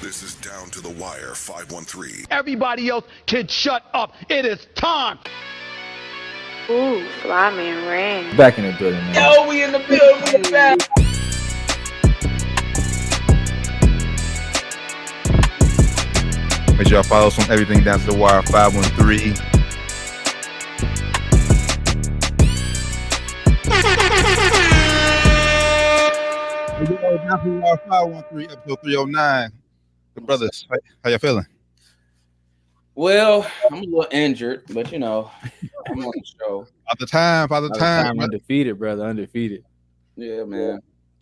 This is Down to the Wire 513. Everybody else can shut up. It is time. Ooh, Flyman ran. Back in the building, man. Yo, we in the building. We back. Make sure y'all follow us on everything Down to the Wire 513. Down to the Wire 513, episode 309. The brothers, how y'all feeling? Well, I'm a little injured, but I'm on the show. Father time. Undefeated, brother. Undefeated. Yeah, man.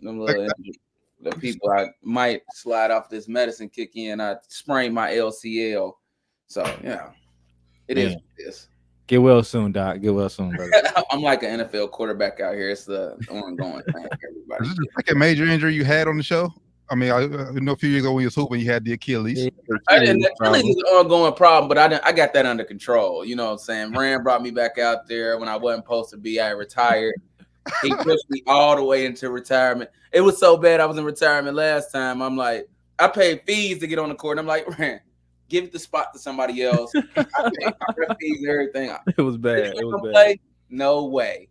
I'm a little injured. The people I might slide off this medicine kick in. I sprained my LCL. So, it is what it is. Get well soon, Doc. Get well soon, brother. I'm like an NFL quarterback out here. It's the ongoing thing. Everybody. Is this the second major injury you had on the show? I mean, I know a few years ago when you was hooping, you had the Achilles. Yeah, The Achilles is an ongoing problem, but I got that under control. You know what I'm saying? Rand brought me back out there when I wasn't supposed to be. I retired. He pushed me all the way into retirement. It was so bad I was in retirement last time. I'm like, I paid fees to get on the court. I'm like, Rand, give the spot to somebody else. I paid my fees and everything. It was bad. It was bad. Play? No way.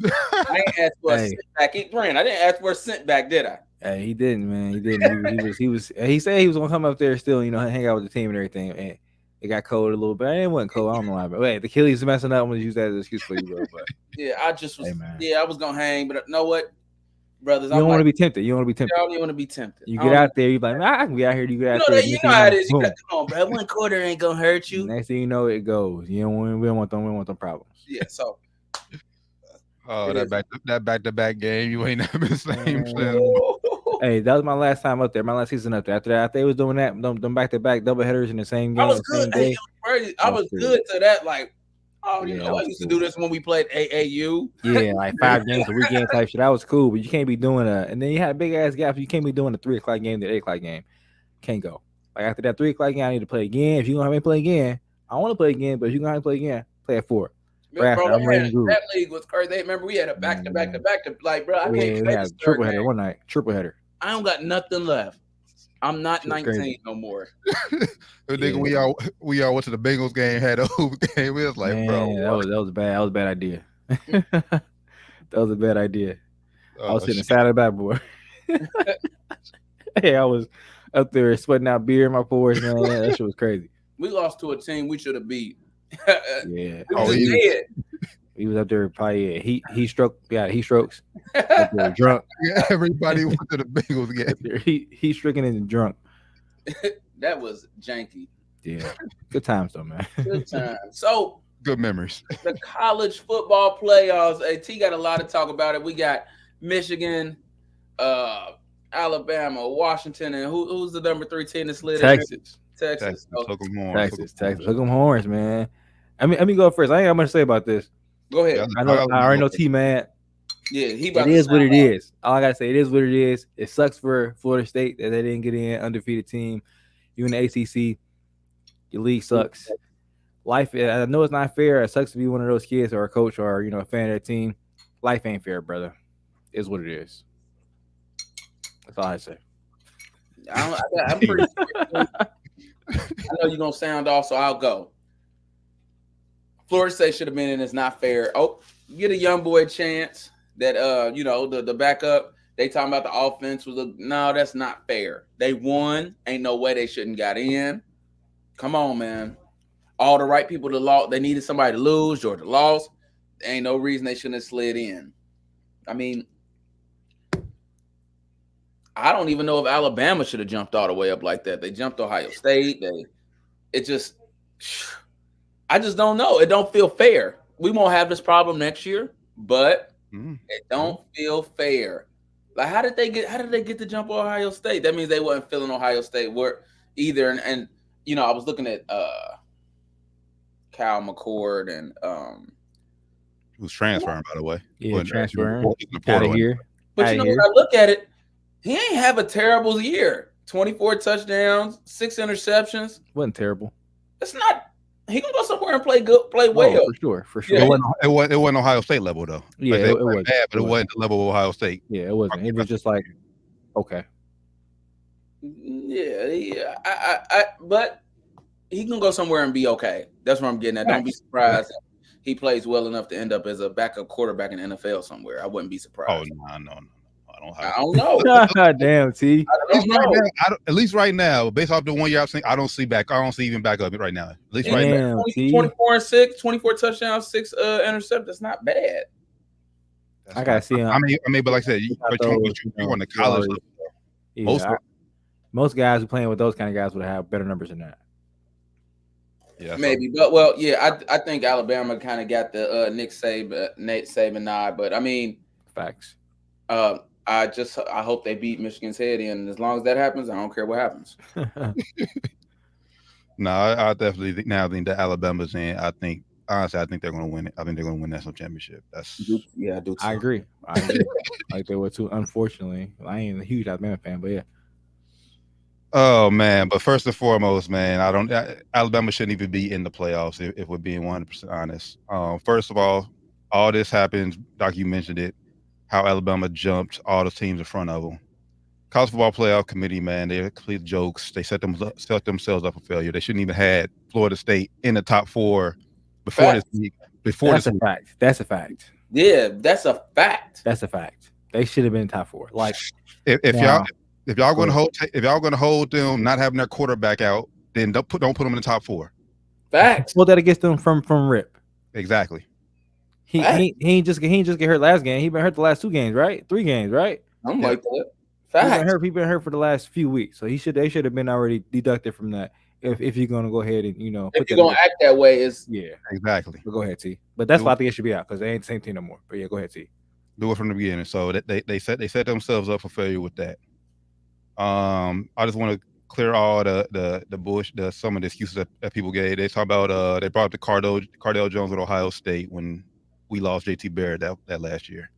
I didn't ask for a cent back. Rand, I didn't ask for a cent back, did I? Hey, he didn't, man. He didn't. He said he was gonna come up there still, hang out with the team and everything. And it got cold a little bit. It wasn't cold. I don't know why, but wait, the Achilles is messing up. I'm gonna use that as an excuse for you, bro. But yeah, I just was. Hey, I was gonna hang, but you know what, brothers? You don't want to be tempted. You don't want to be tempted. I don't want to be tempted. You get out there, you like, I can be out here. You get out there. You know how it is. You got, come on, bro. 1 quarter ain't gonna hurt you. Next thing you know, it goes. We don't want them problems. Yeah. So. Oh, that back-to-back game, you ain't never been the same. Hey, that was my last time up there. My last season up there. After that, they was doing that, them back-to-back double headers in the same game. I was good. Hey, I was good to that. Like, I used to do this when we played AAU. Yeah, like 5 games a weekend type shit. That was cool, but you can't be doing and then you had a big ass gap. You can't be doing the 3 o'clock game, the 8 o'clock game. Can't go. Like after that 3 o'clock game, I need to play again. If you're gonna have me play again, I want to play again. But if you're gonna have me play again, play at 4. Bro, that league was crazy. Remember, we had a back-to-back. Like, bro, I can't play this triple header one night. Triple header. I don't got nothing left. I'm not 19 no more. Nigga, we all went to the Bengals game, had a hoop game. We was like, bro, that was bad. That was a bad idea. That was a bad idea. I was sitting inside of the backboard. Hey, I was up there sweating out beer in my pores, man. That shit was crazy. We lost to a team we should have beat. Yeah. He was up there probably he strokes. Up there drunk. Yeah, everybody went to the Bengals game. He stricken and drunk. That was janky. Yeah. Good times though, man. Good times. So good memories. The college football playoffs. T got a lot to talk about it. We got Michigan, Alabama, Washington, and who's the number 3 team that slid Texas. In? Texas. Hook 'em horns. Texas. Hook 'em horns, man. Let me go first. I ain't got much to say about this. Go ahead. I already know T man. Yeah, it is what it is. All I gotta say, it is what it is. It sucks for Florida State that they didn't get in, undefeated team. You in the ACC, your league sucks. Life, I know it's not fair. It sucks to be one of those kids or a coach or a fan of their team. Life ain't fair, brother. It's what it is. That's all I say. I'm pretty sure. I know you're gonna sound off, so I'll go. Florida State should have been in. It's not fair. Oh, get a young boy a chance. That the backup. They talking about the offense was no. That's not fair. They won. Ain't no way they shouldn't got in. Come on, man. All the right people to lost. They needed somebody to lose. Georgia lost. There ain't no reason they shouldn't have slid in. I mean, I don't even know if Alabama should have jumped all the way up like that. They jumped Ohio State. I just don't know. It don't feel fair. We won't have this problem next year, but it don't feel fair. Like, how did they get to jump Ohio State? That means they wasn't feeling Ohio State work either. And I was looking at Kyle McCord and who's transferring, by the way. Yeah, transferring out of here. But when I look at it, he ain't have a terrible year. 24 touchdowns, 6 interceptions. Wasn't terrible. It's not. He gonna go somewhere and play well. For sure. Yeah. It wasn't Ohio State level though. Yeah, it wasn't bad, but it wasn't the level of Ohio State. Yeah, it wasn't. It was just like, okay. Yeah. But he can go somewhere and be okay. That's what I'm getting at. Don't be surprised if he plays well enough to end up as a backup quarterback in the NFL somewhere. I wouldn't be surprised. Oh no. I don't know. Damn, T. At least right now, based off the 1 year I've seen, I don't see even back up right now. At least right now. 24-6, 24 touchdowns, 6 intercepts. That's not bad. I gotta see him. I mean, but like I said, you on the college level. Most guys who playing with those kind of guys would have better numbers than that. Yeah, maybe, but I think Alabama kind of got the Nate Saban nod, but I mean, facts. I hope they beat Michigan's head in, and as long as that happens, I don't care what happens. No, I definitely now think that Alabama's in. I think they're going to win it. I think they're going to win the national championship. I do too. I agree. Like they were too. Unfortunately, I ain't a huge Alabama fan, but yeah. Oh man! But first and foremost, man, Alabama shouldn't even be in the playoffs if we're being 100% honest. First of all this happens. Doc, you mentioned it. How Alabama jumped all the teams in front of them. College Football Playoff Committee, man, they're complete jokes. They set themselves up for failure. They shouldn't even had Florida State in the top 4 before this week. That's a fact. That's a fact. Yeah, that's a fact. That's a fact. They should have been top 4. Like if y'all going to hold them not having their quarterback out, then don't put them in the top 4. Facts. Well, that against them from rip. Exactly. He ain't just get hurt last game. He been hurt the last 2 games, right? 3 games, right? I'm like that. Facts. He been hurt for the last few weeks, so they should have been already deducted from that. If you're gonna go ahead and if you're gonna act that way, is exactly. But go ahead, T. But that's why I think it should be out because they ain't the same team no more. But yeah, go ahead, T. Do it from the beginning. So they set themselves up for failure with that. I just want to clear all the some of the excuses that people gave. They talk about they brought up the Cardale Jones with Ohio State when we lost JT Barrett that last year.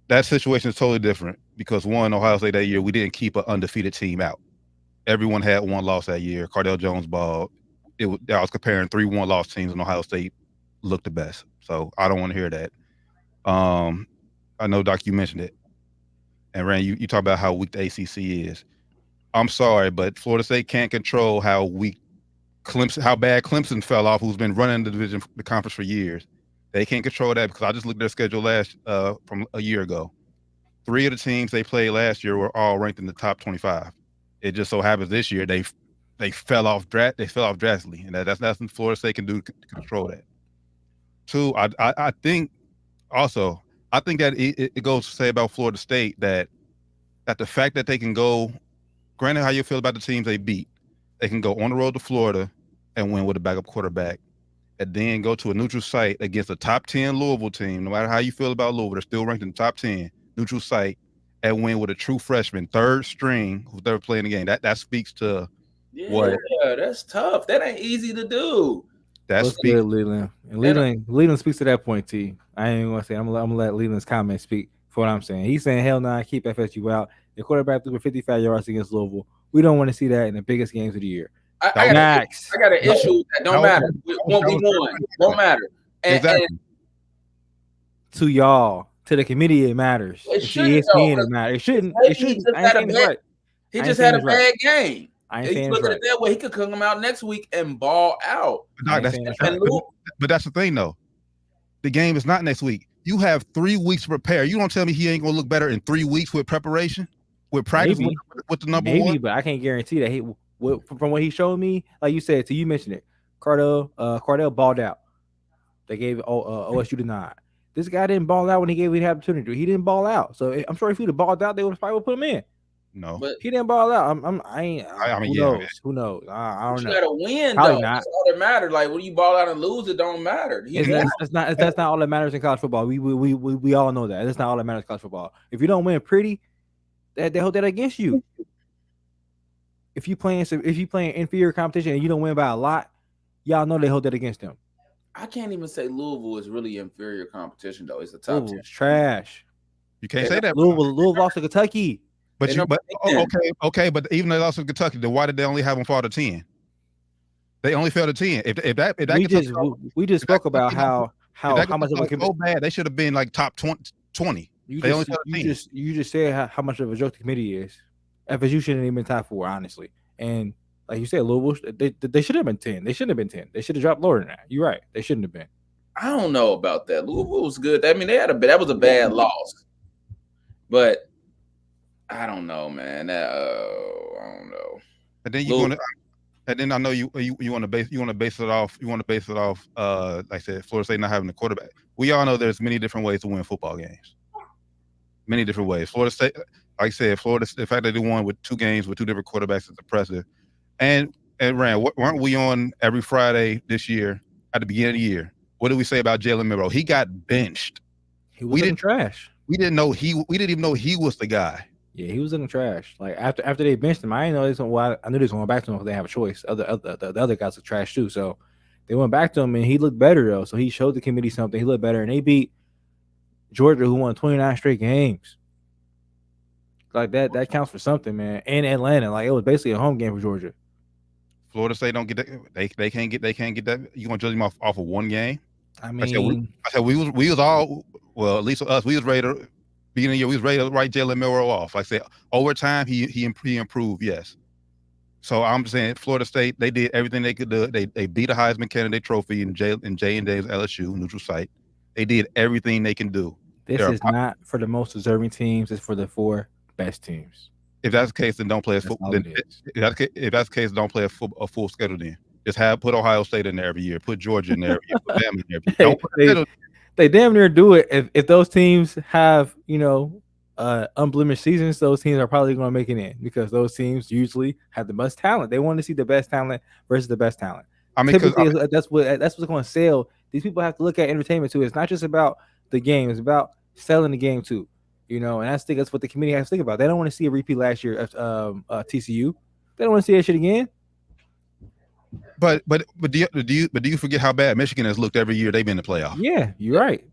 That situation is totally different because Ohio State that year, we didn't keep an undefeated team out. Everyone had 1 loss that year. Cardale Jones balled. I was comparing 3 1-loss teams, and Ohio State looked the best. So I don't want to hear that. I know, Doc, you mentioned it. And Rand, you talk about how weak the ACC is. I'm sorry, but Florida State can't control how bad Clemson fell off, who's been running the conference for years. They can't control that because I just looked at their schedule from a year ago. 3 of the teams they played last year were all ranked in the top 25. It just so happens this year they fell off drastically, and that's nothing Florida State can do to control that. 2, I think that it goes to say about Florida State that the fact that they can go, granted how you feel about the teams they beat, they can go on the road to Florida and win with a backup quarterback, and then go to a neutral site against a top 10 Louisville team. No matter how you feel about Louisville, they're still ranked in the top 10 neutral site, and win with a true freshman, 3rd string, who's never playing the game. That speaks to what. Yeah, that's tough. That ain't easy to do. That speaks Leland. And Leland speaks to that point, T. I ain't gonna say I'm gonna let Leland's comments speak for what I'm saying. He's saying hell no, keep FSU out. The quarterback threw for 55 yards against Louisville. We don't want to see that in the biggest games of the year. I got an issue with that. Don't matter. Won't matter. Exactly. And to y'all, to the committee, it matters. It shouldn't. It matters. It shouldn't. He just had a bad game. If you look at it that way, he could come out next week and ball out. But that's the thing, though. The game is not next week. You have 3 weeks to prepare. You don't tell me he ain't gonna look better in 3 weeks with preparation, with practice with the number 1. But I can't guarantee that from what he showed me, like you said, you mentioned it. Cardale balled out. They gave OSU the nod. This guy didn't ball out when he gave me the opportunity. He didn't ball out. So I'm sure if he'd have balled out, they would have probably put him in. No, but he didn't ball out. Who knows? I don't know. You gotta win, probably though. Not. That's all that matters. Like when you ball out and lose, it don't matter. That's not all that matters in college football. We all know that. That's not all that matters in college football. If you don't win pretty, they hold that against you. If you playing inferior competition and you don't win by a lot, y'all know they hold that against them. I can't even say Louisville is really inferior competition though. It's a top 10. It's trash. You can't say that. Louisville lost to Kentucky. But okay. But even though they lost to Kentucky, then why did they only have them fall to 10? They only fell to 10. We just spoke about how much of a so bad they should have been like top 20. You just said how much of a joke the committee is. FSU shouldn't have been top 4, honestly. And like you said, Louisville, they should have been 10. They shouldn't have been 10. They should have dropped lower than that. You're right. They shouldn't have been. I don't know about that. Louisville was good. I mean, that was a bad loss, but I don't know, man. I don't know. And then you're gonna, and then I know you want to base it off. You want to base it off. Like I said, Florida State not having a quarterback. We all know there's many different ways to win football games. Many different ways. Florida State, like I said, the fact that they won with 2 games with 2 different quarterbacks is impressive. And Rand, weren't we on every Friday this year at the beginning of the year? What did we say about Jalen Milroe? He got benched. We didn't trash. We didn't even know he was the guy. Yeah, he was in the trash. Like after they benched him, I didn't know this one. Well, I knew they was going back to him because they have a choice. The other guys are trash too. So they went back to him and he looked better though. So he showed the committee something. He looked better and they beat Georgia, who won 29 straight games. Like that counts for something, man. And Atlanta, like it was basically a home game for Georgia. Florida State don't get that. They can't get that. You gonna judge them off of one game? I mean, I said we was all, well, at least us, we was ready to beginning of the year, we was ready to write Jalen Milroe off. Like I said, over time he improved, yes. So I'm saying Florida State, they did everything they could do. They beat a Heisman candidate trophy in J&J's LSU neutral site. They did everything they can do. This is not for the most deserving teams. It's for the 4 best teams. If that's the case, then don't play a football. If that's the case, don't play a full schedule. Then just put Ohio State in there every year. Put Georgia in there every year. Put them in there every year. They damn near do it. If those teams have unblemished seasons, those teams are probably going to make it in because those teams usually have the best talent. They want to see the best talent versus the best talent. I mean, that's what's going to sell. These people have to look at entertainment too. It's not just about the game; it's about selling the game too. And I think that's what the committee has to think about. They don't want to see a repeat last year of TCU. They don't want to see that shit again. But do you forget how bad Michigan has looked every year they've been in the playoff? Yeah, you're right.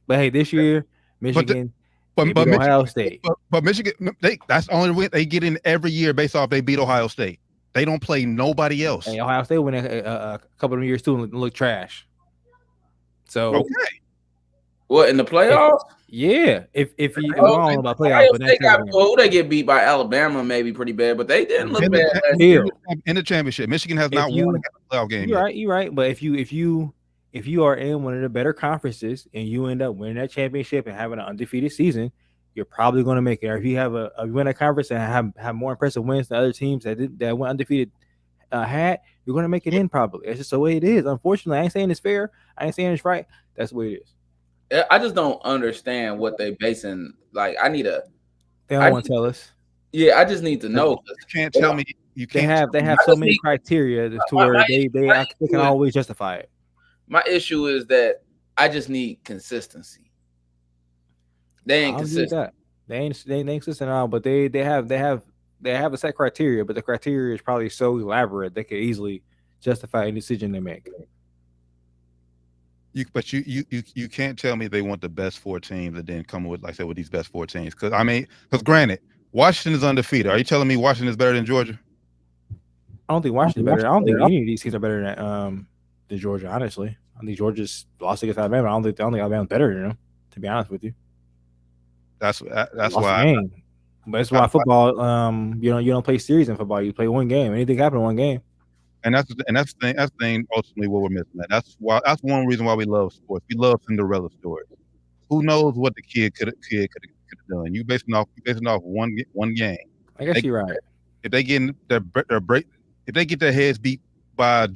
But hey, this year Michigan, but Ohio State. But Michigan, that's the only win they get in every year based off they beat Ohio State. They don't play nobody else. Hey, Ohio State went a couple of years too and looked trash. So okay. What, in the playoffs? Yeah, if you I don't know about playoffs, but they get beat by Alabama maybe pretty bad, but they didn't look bad in the championship. Michigan has not won a playoff game. You're right. But if you are in one of the better conferences and you end up winning that championship and having an undefeated season, you're probably going to make it. Or if you have a win a conference and have more impressive wins than other teams that went undefeated you're going to make it in probably. It's just the way it is. Unfortunately, I ain't saying it's fair. I ain't saying it's right. That's the way it is. I just don't understand what they basing. Like, they don't want to tell us. Yeah, I just need to know. You can't tell me. You can't. They have so many criteria to where they can always justify it. My issue is that I just need consistency. They ain't consistent. They ain't consistent at all. But they have a set criteria. But the criteria is probably so elaborate they could easily justify any decision they make. You can't tell me they want the best 4 teams and then come with, like I said, with these best 4 teams. Because granted, Washington is undefeated. Are you telling me Washington is better than Georgia? I don't think Washington's better. I don't think any of these teams are better than Georgia. Honestly, I think Georgia's lost against Alabama. I don't think Alabama's better than them. To be honest with you, that's why. But that's why football. You don't play series in football. You play one game. Anything happen in one game. And that's the thing. Ultimately, what we're missing. That's one reason why we love sports. We love Cinderella stories. Who knows what the kid could have done? You basing off one game. I guess you're right. If they get if they get their heads beat by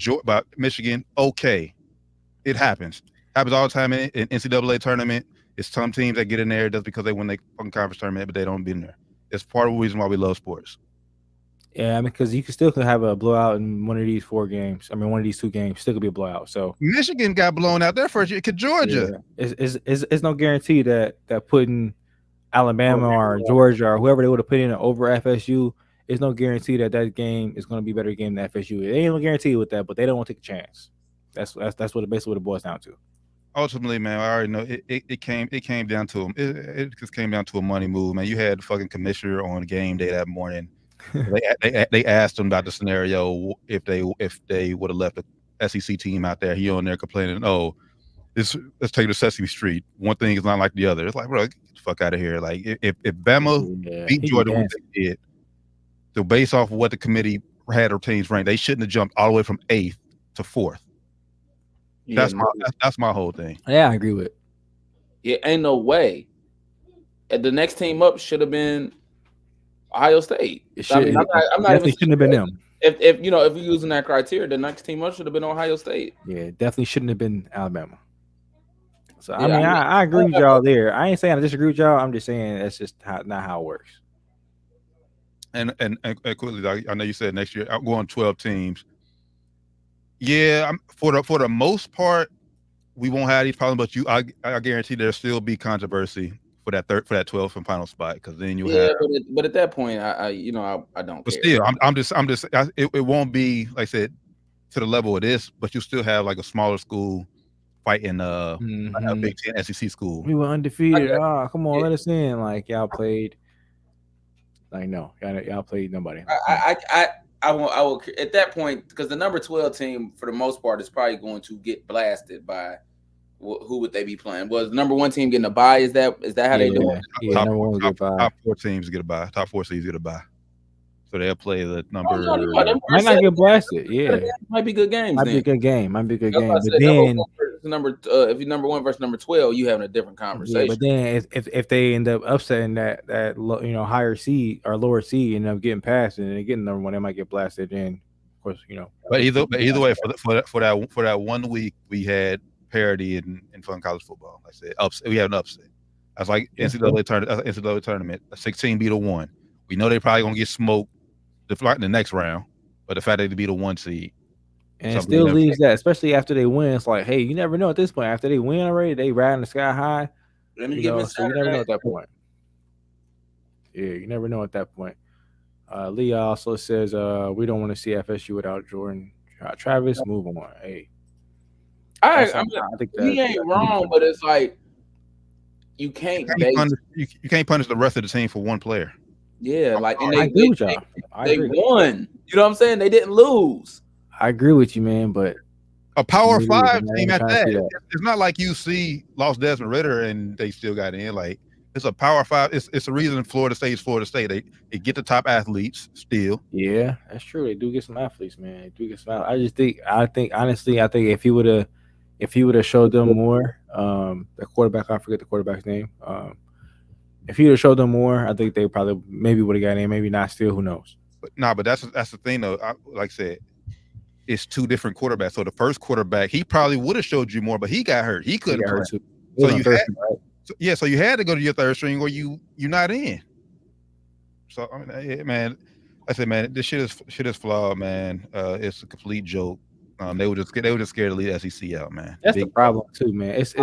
Michigan, okay, it happens. Happens all the time in NCAA tournament. It's some teams that get in there just because they win their fucking conference tournament, but they don't be in there. It's part of the reason why we love sports. Yeah, because you could have a blowout in one of these 4 games. One of these 2 games still could be a blowout. So Michigan got blown out their first year. Georgia, it's no guarantee that putting Alabama or Georgia or whoever they would have put in over FSU, it's no guarantee that game is going to be a better game than FSU. It ain't no guarantee with that, but they don't want to take a chance. That's what basically what it boils down to. Ultimately, man, I already know it came down to it just came down to a money move, man. You had the fucking commissioner on game day that morning. they asked him about the scenario if they would have left the SEC team out there. He on there complaining, let's take it to Sesame Street. One thing is not like the other. It's like, bro, get the fuck out of here. Like if Bama beat he Georgia, what dancing. they did, so based off of what the committee had their teams ranked, they shouldn't have jumped all the way from 8th to 4th. Yeah, That's my whole thing. Yeah, I agree with it. Yeah, ain't no way. And the next team up should have been Ohio State. It should, I mean, I'm not even shouldn't have been them. If you know, if we're using that criteria, the next team up should have been Ohio State. Yeah, definitely shouldn't have been Alabama. So Yeah, I mean, I agree with y'all there. I ain't saying I disagree with y'all. I'm just saying that's just not how it works. And quickly, I know you said next year I'm going 12 teams. Yeah, for the most part, we won't have these problems. But I guarantee there'll still be controversy for that 12th and final spot, because then you have. But at that point, I don't. But care. still, it won't be like I said to the level of this. But you still have like a smaller school fighting a Big Ten SEC school. We were undefeated. Come on, let us in. Like y'all played. Like no, y'all played nobody. I will at that point, because the number 12 team for the most part is probably going to get blasted by who would they be playing? Was the number 1 team getting a bye? Is that how they do it? Yeah, top 4 teams get a bye. Top 4 seeds get a bye. So they'll play the number. Might not get blasted. Yeah, might be good games. Might be a good game. But then if you're number 1 versus number 12, you having a different conversation. Yeah, but then if they end up upsetting that higher seed or lower seed and end up getting past and getting number 1, they might get blasted. Then of course But either way, for that 1 week we had parity in fun college football. Like I said, we had an upset. That's like NCAA tournament. A 16 beat a 1. We know they probably gonna get smoked in the next round, but the fact that they beat a 1 seed. And it still leaves that, especially after they win, it's like, hey, you never know at this point. After they win already, they riding the sky high. So you never know at that point. Yeah, you never know at that point. Leah also says, we don't want to see FSU without Jordan Travis. Move on. Hey, I think he ain't wrong, but it's like you can't punish the rest of the team for one player. Yeah, like and I agree with y'all. They won. You know what I'm saying? They didn't lose. I agree with you, man. But a Power 5 team at that. It's not like UC lost Desmond Ritter and they still got in. Like it's a Power 5. It's a reason Florida State is Florida State. They get the top athletes still. Yeah, that's true. They do get some athletes, man. They do get some. I think honestly, if he would have showed them more, the quarterback, I forget the quarterback's name. If he would have showed them more, I think they probably maybe would have got in, maybe not still, who knows. But that's the thing though. Like I said, it's 2 different quarterbacks. So the first quarterback, he probably would have showed you more, but he got hurt. He couldn't play. So you had to go to your third string or you're not in. So I mean, man, I said, man, this shit is flawed, man. It's a complete joke. They were just scared to leave SEC out, man. That's the problem too, man. It's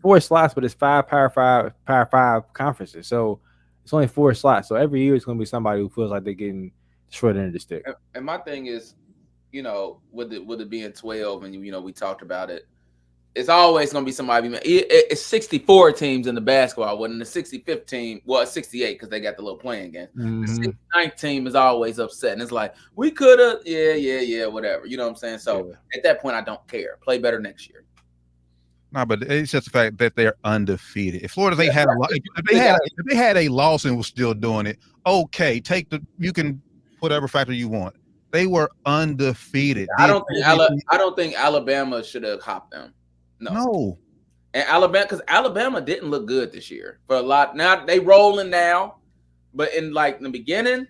4 slots, but it's 5 Power 5 conferences. So it's only 4 slots. So every year it's going to be somebody who feels like they're getting short end of the stick. And my thing is, with it being 12, and we talked about it, it's always going to be somebody. It's 64 teams in the basketball. When the 65th team, well, 68 because they got the little playing game. Mm-hmm. The 69th team is always upset, and it's like we could have, yeah, whatever. You know what I'm saying? So at that point, I don't care. Play better next year. No, but it's just the fact that they're undefeated. If Florida State had if they had a loss and was still doing it, okay, you can whatever factor you want. They were undefeated. I don't think Alabama should have hopped them. No. And Alabama didn't look good this year for a lot. Now they rolling now, but in the beginning,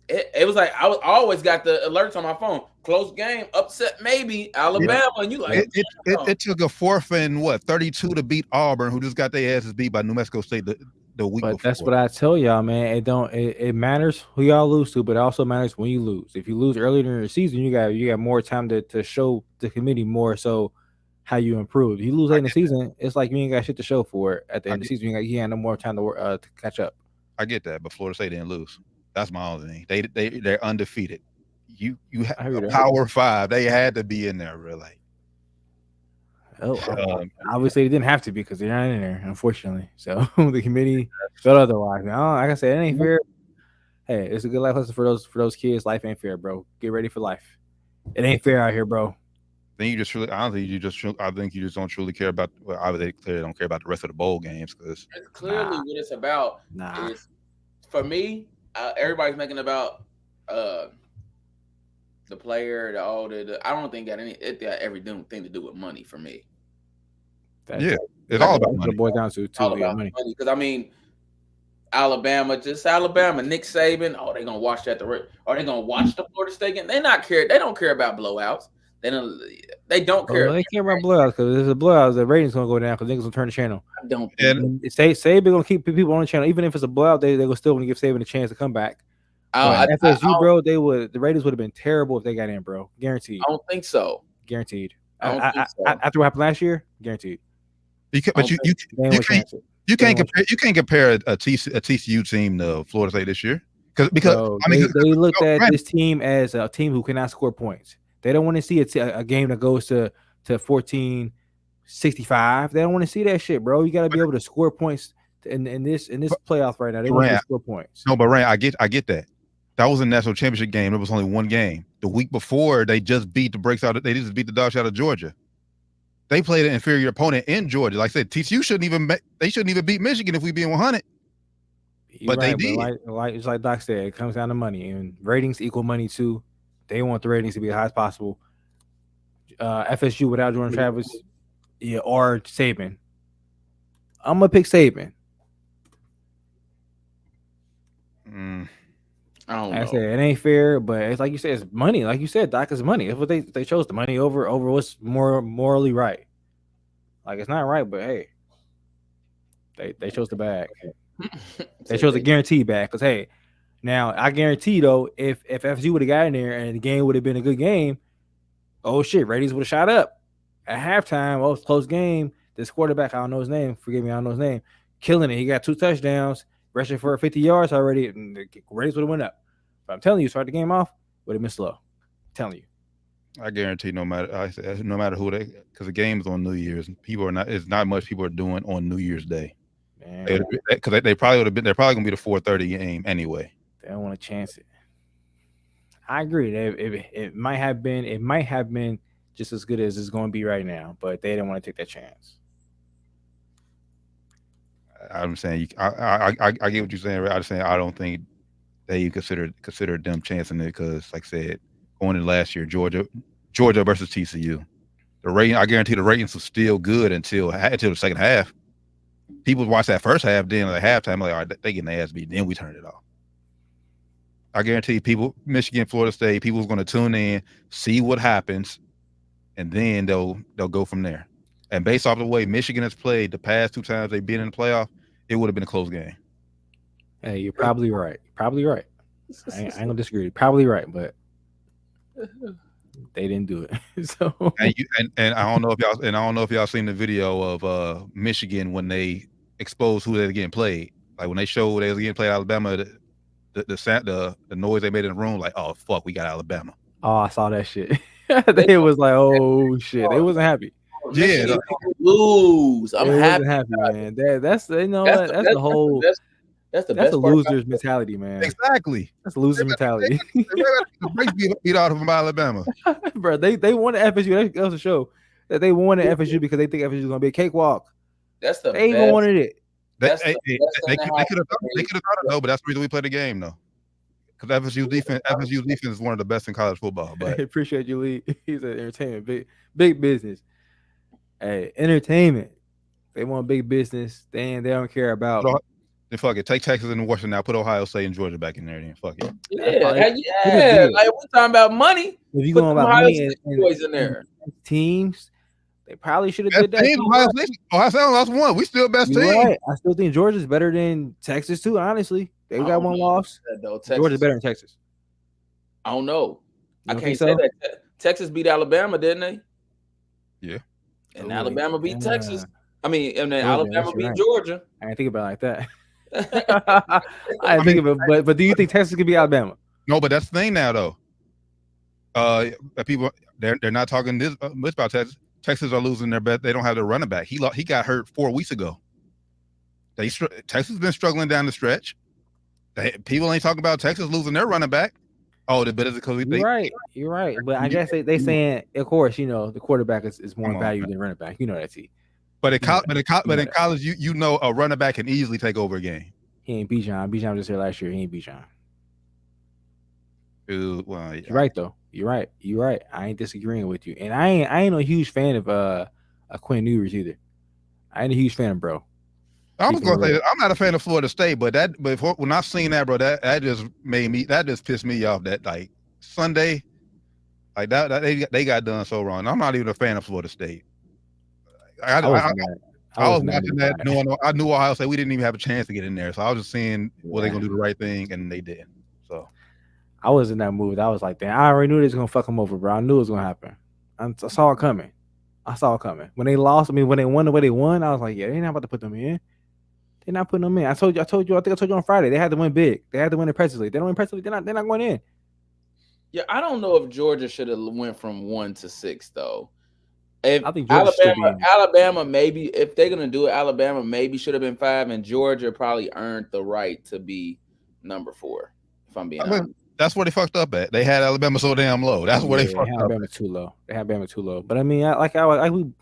it was like I always got the alerts on my phone. Close game, upset maybe Alabama, and you like it took a 4th and 32 to beat Auburn, who just got their asses beat by New Mexico State the week before. That's what I tell y'all, man. It matters who y'all lose to, but it also matters when you lose. If you lose earlier in the season, you got more time to show the committee more so how you improve. If you lose late in the season, it's like you ain't got shit to show for it at the end of the season. You ain't no more time to catch up. I get that, but Florida State didn't lose. That's my only thing. They're undefeated. You have a Power 5. They had to be in there, really. Obviously they didn't have to because they're not in there, unfortunately. So the committee felt otherwise. Now, like I said, it ain't fair. Hey, it's a good life lesson for those kids. Life ain't fair, bro. Get ready for life. It ain't fair out here, bro. Then you just truly, I think you just don't truly care about. Well, obviously they clearly don't care about the rest of the bowl games because It's clearly what it's about. Is for me, everybody's making about the player, I don't think it got everything to do with money for me. It's all about money. It boils down to all about money. Because I mean, Alabama, Nick Saban. Oh, they're gonna watch that. Are they gonna watch the Florida State game? They don't care about blowouts. They don't care. They care about blowouts because if there's a blowout, the ratings gonna go down because niggas gonna turn the channel. I don't. Saban gonna keep people on the channel, even if it's a blowout. They will still gonna give Saban a chance to come back. FSU, bro, the ratings would have been terrible if they got in, bro. Guaranteed. I don't think so. Guaranteed. I don't think so. After what happened last year, guaranteed. You can't compare a TCU team to Florida State this year because they looked at this team as a team who cannot score points. They don't want to see a game that goes to 14-65. They don't want to see that shit, bro. You got to be able to score points in this playoff right now. They want to score points. No, but Ryan, I get that. That was a national championship game. It was only one game. The week before, they just beat the dog shit out of Georgia. They played an inferior opponent in Georgia. Like I said, TCU shouldn't even beat Michigan if we be in 100. But they did. But it's like Doc said, it comes down to money, and ratings equal money too. They want the ratings to be as high as possible. FSU without Jordan Travis, or Saban. I'm gonna pick Saban. I don't know. I said it ain't fair, but it's like you said, it's money. Like you said, Doc, is money. It's what they chose the money over what's more morally right. Like it's not right, but hey, they chose the bag. They chose a guaranteed bag because hey, now I guarantee though, if FSU would have got in there and the game would have been a good game, oh shit, ratings would have shot up at halftime. Oh, it's a close game. This quarterback, I don't know his name. Forgive me, I don't know his name. Killing it. He got 2 touchdowns, rushing for 50 yards already, and the ratings would have went up. But I'm telling you, start the game off, would have been slow. I'm telling you. I guarantee no matter who because the game is on New Year's, it's not much people are doing on New Year's Day. Because they're probably gonna be the 4:30 game anyway. They don't want to chance it. I agree. It might have been just as good as it's going to be right now, but they didn't want to take that chance. I'm saying I get what you're saying. I'm saying I don't think they considered them chancing it because, like I said, going in last year, Georgia versus TCU, the rating, I guarantee the ratings was still good until the second half. People watch that first half, then at halftime, like, all right, they getting their ass beat, then we turned it off. I guarantee people, Michigan, Florida State, people's going to tune in, see what happens, and then they'll go from there. And based off the way Michigan has played the past 2 times they've been in the playoff, it would have been a close game. Hey, you're probably right. Probably right. I ain't gonna disagree. Probably right, but they didn't do it. So and I don't know if y'all seen the video of Michigan when they exposed who they were getting played. Like when they showed they was getting played Alabama, the noise they made in the room, like, oh fuck, we got Alabama. Oh, I saw that shit. They was like, oh shit, they wasn't happy. Yeah, lose. I'm happy, man. That's the whole. That's the loser's mentality, man. Exactly. That's a loser mentality. They beat out of them by Alabama, bro. They wanted FSU. That was a show that they wanted FSU because they think FSU is gonna be a cakewalk. They even wanted it. They could have thought it though, but that's the reason we play the game though. Because FSU defense is one of the best in college football. But I appreciate you, Lee. He's an entertainment, big business. Hey, entertainment. They want big business. They don't care about. Then fuck it. Take Texas and Washington now. Put Ohio State and Georgia back in there. Then fuck it. Yeah. Like we're talking about money. If you going about money boys in there, teams, they probably should have did that. Ohio State lost 1. We still best team. Right. I still think Georgia's better than Texas too. Honestly, they got 1 loss. Georgia's better than Texas. I don't know. I can't say that. Texas beat Alabama, didn't they? Yeah. And Alabama beat Texas. And then Alabama beat Georgia. I didn't think about it like that. I didn't think of it, but do you think Texas could be Alabama? No, but that's the thing now, though. People they're not talking this much about Texas. Texas are losing their bet. They don't have their running back. He got hurt 4 weeks ago. Texas has been struggling down the stretch. People ain't talking about Texas losing their running back. Oh, but is it because You're right. You're right. But I guess they saying, of course, the quarterback is more value than running back. You know that, T. But in college, you know a running back can easily take over a game. He ain't Bijan. Bijan was just here last year. He ain't Bijan. Well, yeah. You're right though. You're right. I ain't disagreeing with you. And I ain't a huge fan of Quinn Ewers either. I ain't a huge fan of bro. I was gonna say I'm not a fan of Florida State, but when I seen that, bro, that just pissed me off. That like Sunday, like that they got done so wrong. I'm not even a fan of Florida State. I was watching that knowing I knew Ohio State. We didn't even have a chance to get in there, so I was just seeing were they gonna do the right thing, and they didn't. So I was in that mood. I was like, damn, I already knew they was gonna fuck them over, bro. I knew it was gonna happen. I saw it coming. When they lost, when they won the way they won, I was like, yeah, they're not about to put them in. They're not putting them in. I think I told you on Friday. They had to win big. They had to win impressively. They don't win impressively. They're not going in. Yeah, I don't know if Georgia should have went from 1 to 6 though. If I think Alabama maybe if they're gonna do it, Alabama maybe should have been 5, and Georgia probably earned the right to be number 4. If I'm being honest. That's where they fucked up at. They had Alabama so damn low. That's where they fucked up. Alabama too low. They had Alabama too low. But I mean, I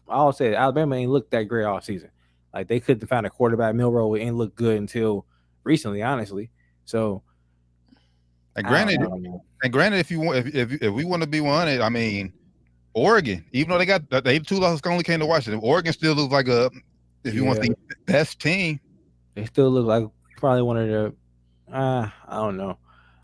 always said, Alabama ain't looked that great all season. Like they couldn't find a quarterback. Milroe ain't looked good until recently, honestly. So, and granted, if we want to be 100, I mean, Oregon, even though they 2 losses only came to Washington, Oregon still looks like you want to see the best team. They still look like probably one of the.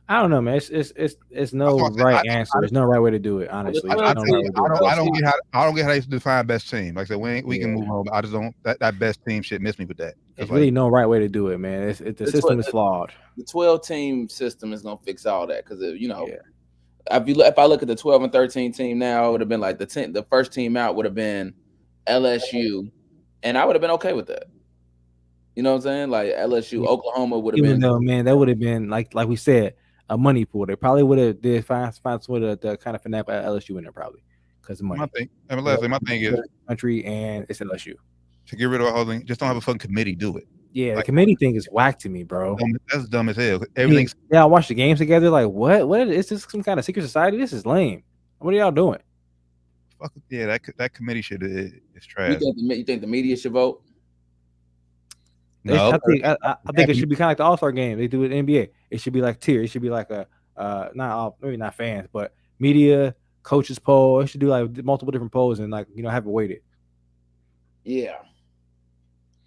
I don't know, man. It's no right answer. There's no right way to do it. Honestly, I don't get how they define best team. Like I said, we can move on. I just don't that best team shit miss me with that. There's really no right way to do it, man. The system is flawed. The 12-team system is gonna fix all that because if I look at the 12 and 13 team now, it would have been like the first team out would have been LSU, and I would have been okay with that. You know what I'm saying? Like LSU, Oklahoma would have been. Even though, man, that would have been like we said, a money pool. They probably would have did find sort of the kind of finesse at LSU in there probably because of money. My thing is country and it's LSU. To get rid of all things, just don't have a fucking committee do it. Yeah, the committee thing is whack to me, bro. That's dumb as hell. Everything's I watch the games together. Like, what is this? Some kind of secret society? This is lame. What are y'all doing? Fuck yeah, that committee shit is trash. You think the media should vote? No, I think it should be kind of like the All-Star game. They do it in the NBA. It should be like tier. It should be like a maybe not fans, but media, coaches poll. It should do like multiple different polls and have it weighted. Yeah.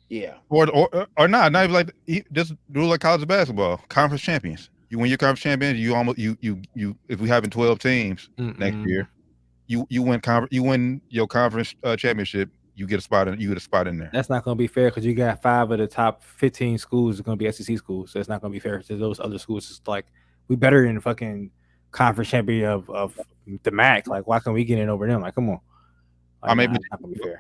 Yeah. Or not even like just do like college basketball. Conference champions. You win your conference champions. You almost you if we having 12 teams next year, you win your conference championship. You get a spot in there. That's not going to be fair because you got 5 of the top 15 schools are going to be SEC schools, so it's not going to be fair to those other schools. It's like we better than the fucking conference champion of the MAC. Like, why can't we get in over them? Like, come on. Like, I mean, it's not going to be fair.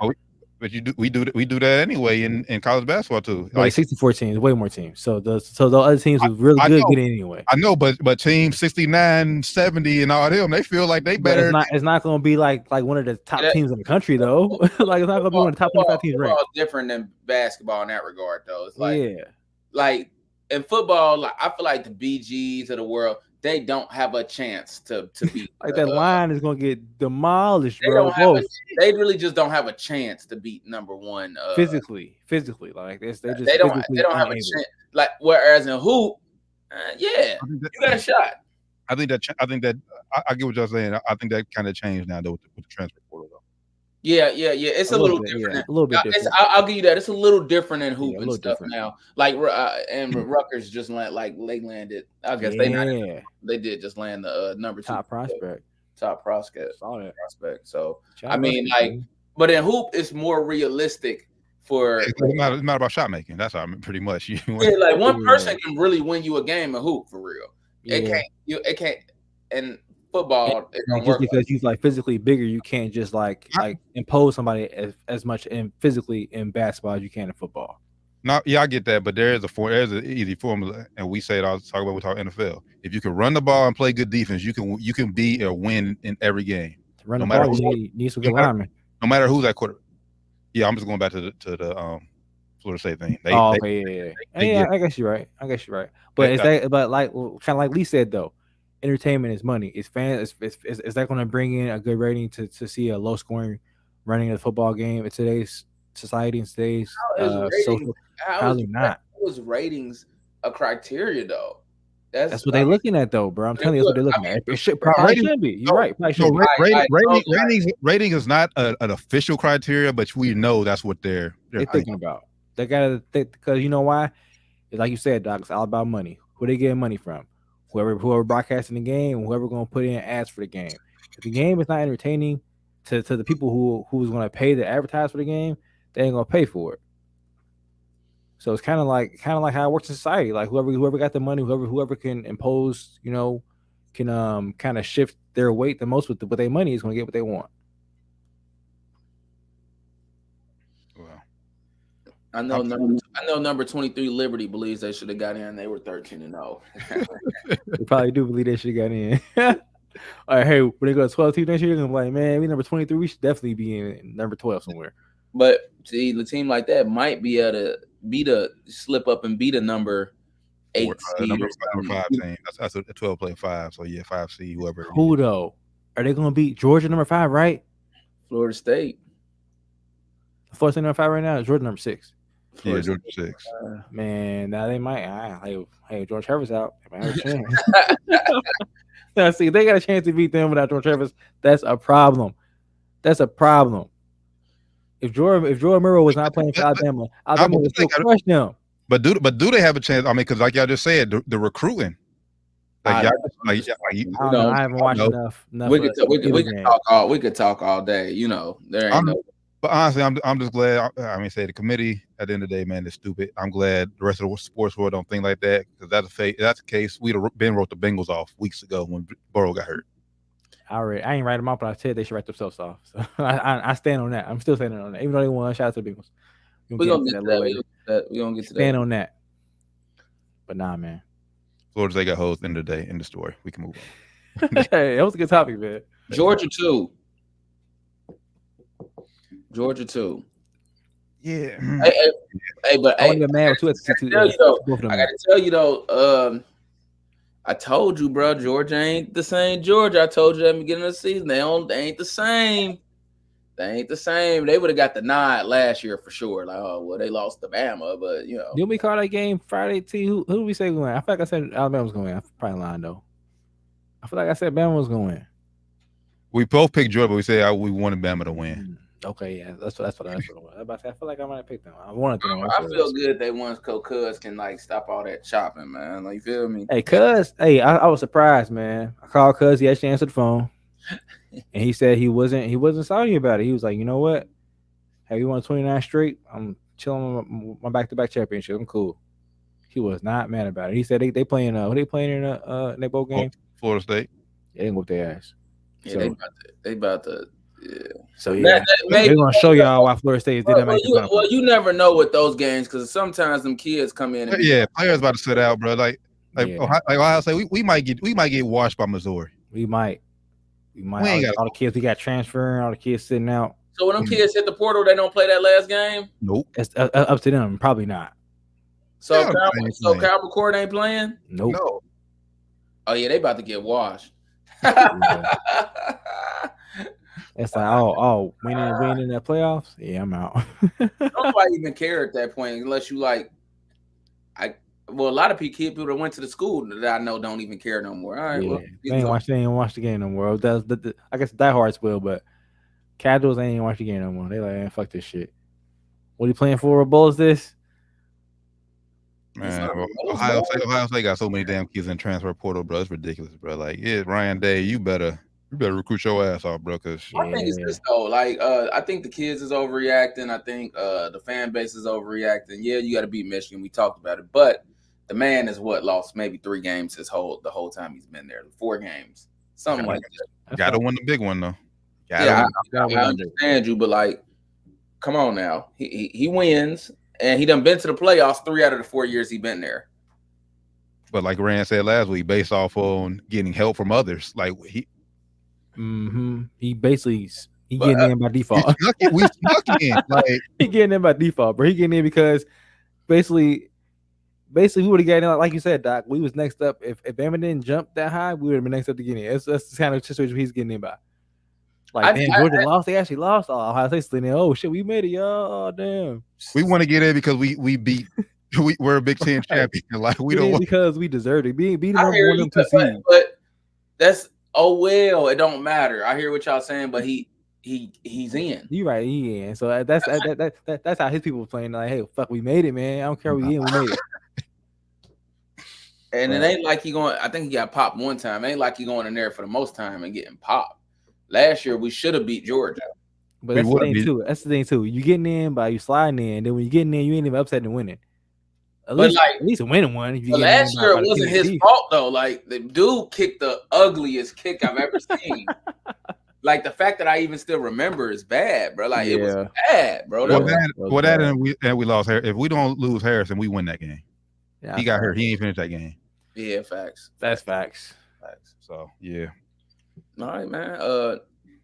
But we do that anyway in college basketball too. Like 64 teams, way more teams. So the other teams who really good get in anyway. I know, but teams 69, 70, and all them, they feel like they better. It's not going to be like one of the top teams in the country though. Like it's not going to be one of the top 25 teams ranked. Football different than basketball in that regard though. It's like like in football, like I feel like the BGs of the world, they don't have a chance to beat. Like that line is going to get demolished, bro. They really just don't have a chance to beat number 1 physically. Like they don't have a chance. Like whereas in hoop, you got a shot. I think that I get what y'all saying. I think that kind of changed now though with the transfer portal though. Yeah. It's a little different. Yeah, a little bit different. I'll give you that. It's a little different in hoop and stuff now. Like and Rutgers just they landed. I guess they did just land the number 2 top prospect. Saw that prospect. So I mean, like, but in hoop, it's more realistic for. It's not about shot making. That's how I mean, pretty much. Like one person can really win you a game of hoop for real. Yeah. It can't. And football, just because you're like physically bigger, you can't just like impose somebody as much physically in basketball as you can in football. No, yeah, I get that, but there's an easy formula, and we say it all. Talk about with our NFL. If you can run the ball and play good defense, you can be or win in every game. To run the ball, you need some good linemen. No matter who's that quarterback. Yeah, I'm just going back to the Florida State thing. I guess you're right. But like kind of like Lee said though, entertainment is money. Is fans? Is that going to bring in a good rating to see a low scoring running of the football game in today's society, in today's social? How Not? is ratings a criteria though? That's what they're looking at, though, bro. I'm telling you, that's what they're looking at. It probably should be. You're right. Rating is not an official criteria, but we know that's what they're thinking about. They gotta think, because you know why? It's like you said, Doc. It's all about money. Who they getting money from? Whoever broadcasting the game, whoever going to put in ads for the game. If the game is not entertaining to the people who's going to pay to advertise for the game, they ain't going to pay for it. So it's kind of like how it works in society. Like whoever got the money, whoever can impose, can kind of shift their weight the most with their money is going to get what they want. Well, I know number 23 Liberty believes they should have got in. They were 13-0. They probably do believe they should have got in. All right, hey, when they go to 12 team next year, they're gonna be like, man, we number 23, we should definitely be in number 12 somewhere. But see, the team like that might be able to slip up and beat a number 8 seed. Number 5 team. That's a 12 play 5. So yeah, 5 seed, whoever. Who though? Are they gonna beat Georgia number 5, right? Florida State. Florida State number 5 right now is Georgia number 6. Yeah, Georgia 6. Man, now they might. Hey, George Trevor's out. They might have a chance. Now, see, they got a chance to beat them without George Trevor's. That's a problem. If Jordan Murrow was not playing for Alabama would still crush them. But do they have a chance? I mean, because like y'all just said, the recruiting. I haven't watched enough. We could talk all day. There ain't no. But honestly, I'm just glad. The committee at the end of the day, man, is stupid. I'm glad the rest of the sports world don't think like that, because that's the case. We'd have been wrote the Bengals off weeks ago when Burrow got hurt. I ain't write them off, but I said they should write themselves off. So I stand on that. I'm still standing on that, even though they won. Shout out to the Bengals. We're gonna get to that. We're gonna get to that. Stand on that. But nah, man. Florida State got hosed. End of the day. End of story. We can move on. Hey, that was a good topic, man. Georgia 2. Yeah. Hey, but I gotta tell you though, I told you, bro, Georgia ain't the same Georgia. I told you at the beginning of the season. They ain't the same. They would have got the nod last year for sure. Like, oh well, they lost to Bama, but Didn't we call that game Friday? Who did we say going? I feel like I said Alabama was going. I'm probably lying though. I feel like I said Bama was going. We both picked Georgia, but we said we wanted Bama to win. Okay, yeah, that's what it was. I feel like I might have picked them. I wanted them. I feel good that once Cuz can stop all that chopping, man. Like, you feel me? Hey, Cuz, I was surprised, man. I called Cuz. He actually answered the phone, and he said he wasn't sorry about it. He was like, you know what? Have you won 29 straight? I'm chilling on my back-to-back championship. I'm cool. He was not mad about it. He said they playing. Who they playing in their bowl game? Florida State. They didn't whoop their ass. Yeah, so, they about to. Yeah. So yeah, they're gonna show y'all why Florida State did that. Well, you never know with those games, because sometimes them kids come in. And players about to sit out, bro. Like Ohio State, we might get washed by Missouri. We might. All the kids we got transferring, all the kids sitting out. So when them kids hit the portal, they don't play that last game. Nope. It's up to them. Probably not. So Cal McCord ain't playing. Nope. No. Oh yeah, they about to get washed. It's like, winning in that playoffs. Yeah, I'm out. Nobody even care at that point unless you a lot of people that went to the school that I know don't even care no more. All right, they ain't watch the game no more. I guess diehards will, but casuals ain't even watch the game no more. They like, fuck this shit. What are you playing for? What bowl is this? Man, Ohio State got so many damn kids in transfer portal, bro. It's ridiculous, bro. Like, yeah, Ryan Day, you better recruit your ass off, bro. Cause I think it's just though, I think the kids is overreacting. I think the fan base is overreacting. Yeah, you got to beat Michigan. We talked about it, but the man is lost maybe 3 games the whole time he's been there. 4 games, something like that. Got to win the big one though. I understand you, but come on now. He wins. And he done been to the playoffs 3 out of the 4 years he been there. But like Rand said last week, based off on getting help from others, like he basically getting in by default. We snuck in. Like he getting in by default, bro. He getting in because basically basically we would have gotten like you said, Doc. We was next up. If Bama didn't jump that high, we would have been next up to get in. That's the kind of situation he's getting in by. Like damn, Georgia lost. They actually lost. Oh, Ohio State's in there. Oh shit, we made it, y'all. Oh damn. We want to get in because we beat. We're a Big Ten champion. Like we don't want because we deserved it. Beat number one and 2 seed. But that's it don't matter. I hear what y'all saying, but he's in. You right, he in. So that's how his people were playing. Like, hey, fuck, we made it, man. I don't care, we in, we made it. And it ain't like he going. I think he got popped one time. It ain't like he going in there for the most time and getting popped. Last year we should have beat Georgia. But that's the thing too. That's the thing too. You getting in by you sliding in. Then when you getting in, you ain't even upset and winning. At least winning one. But last year it wasn't his fault though. Like the dude kicked the ugliest kick I've ever seen. Like the fact that I even still remember is bad, bro. Like it was bad, bro. And we lost Harris. If we don't lose Harrison, we win that game. Yeah, he got hurt. He ain't finished that game. Yeah, facts. That's facts. So yeah. All right, man.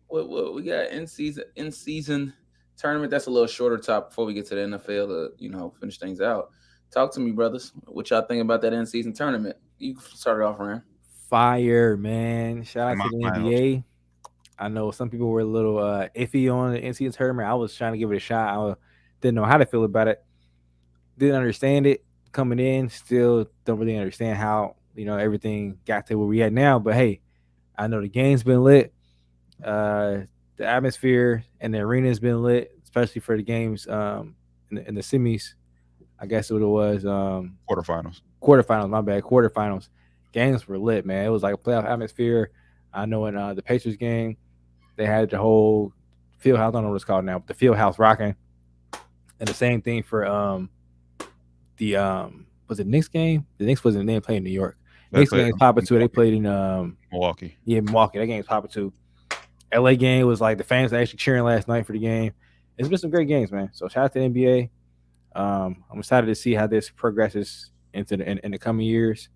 What we got in season tournament? That's a little shorter top before we get to the NFL to finish things out. Talk to me, brothers. What y'all think about that in season tournament? You started off, Ryan. Fire, man. Shout out to the NBA. I know some people were a little iffy on the in-season tournament. I was trying to give it a shot. I didn't know how to feel about it. Didn't understand it coming in. Still don't really understand how everything got to where we at now. But hey, I know the game's been lit. The atmosphere and the arena's been lit, especially for the games in the semis. I guess what it was. Quarterfinals. My bad. Quarterfinals. Games were lit, man. It was like a playoff atmosphere. I know in the Pacers game, they had the whole field house. I don't know what it's called now, but the field house rocking. And the same thing for was it Knicks game? The Knicks wasn't they playing in New York. Knicks game was popping too. They played in Milwaukee. Yeah, Milwaukee. That game was popping too. LA game was like the fans were actually cheering last night for the game. It's been some great games, man. So shout out to the NBA. I'm excited to see how this progresses into in the coming years.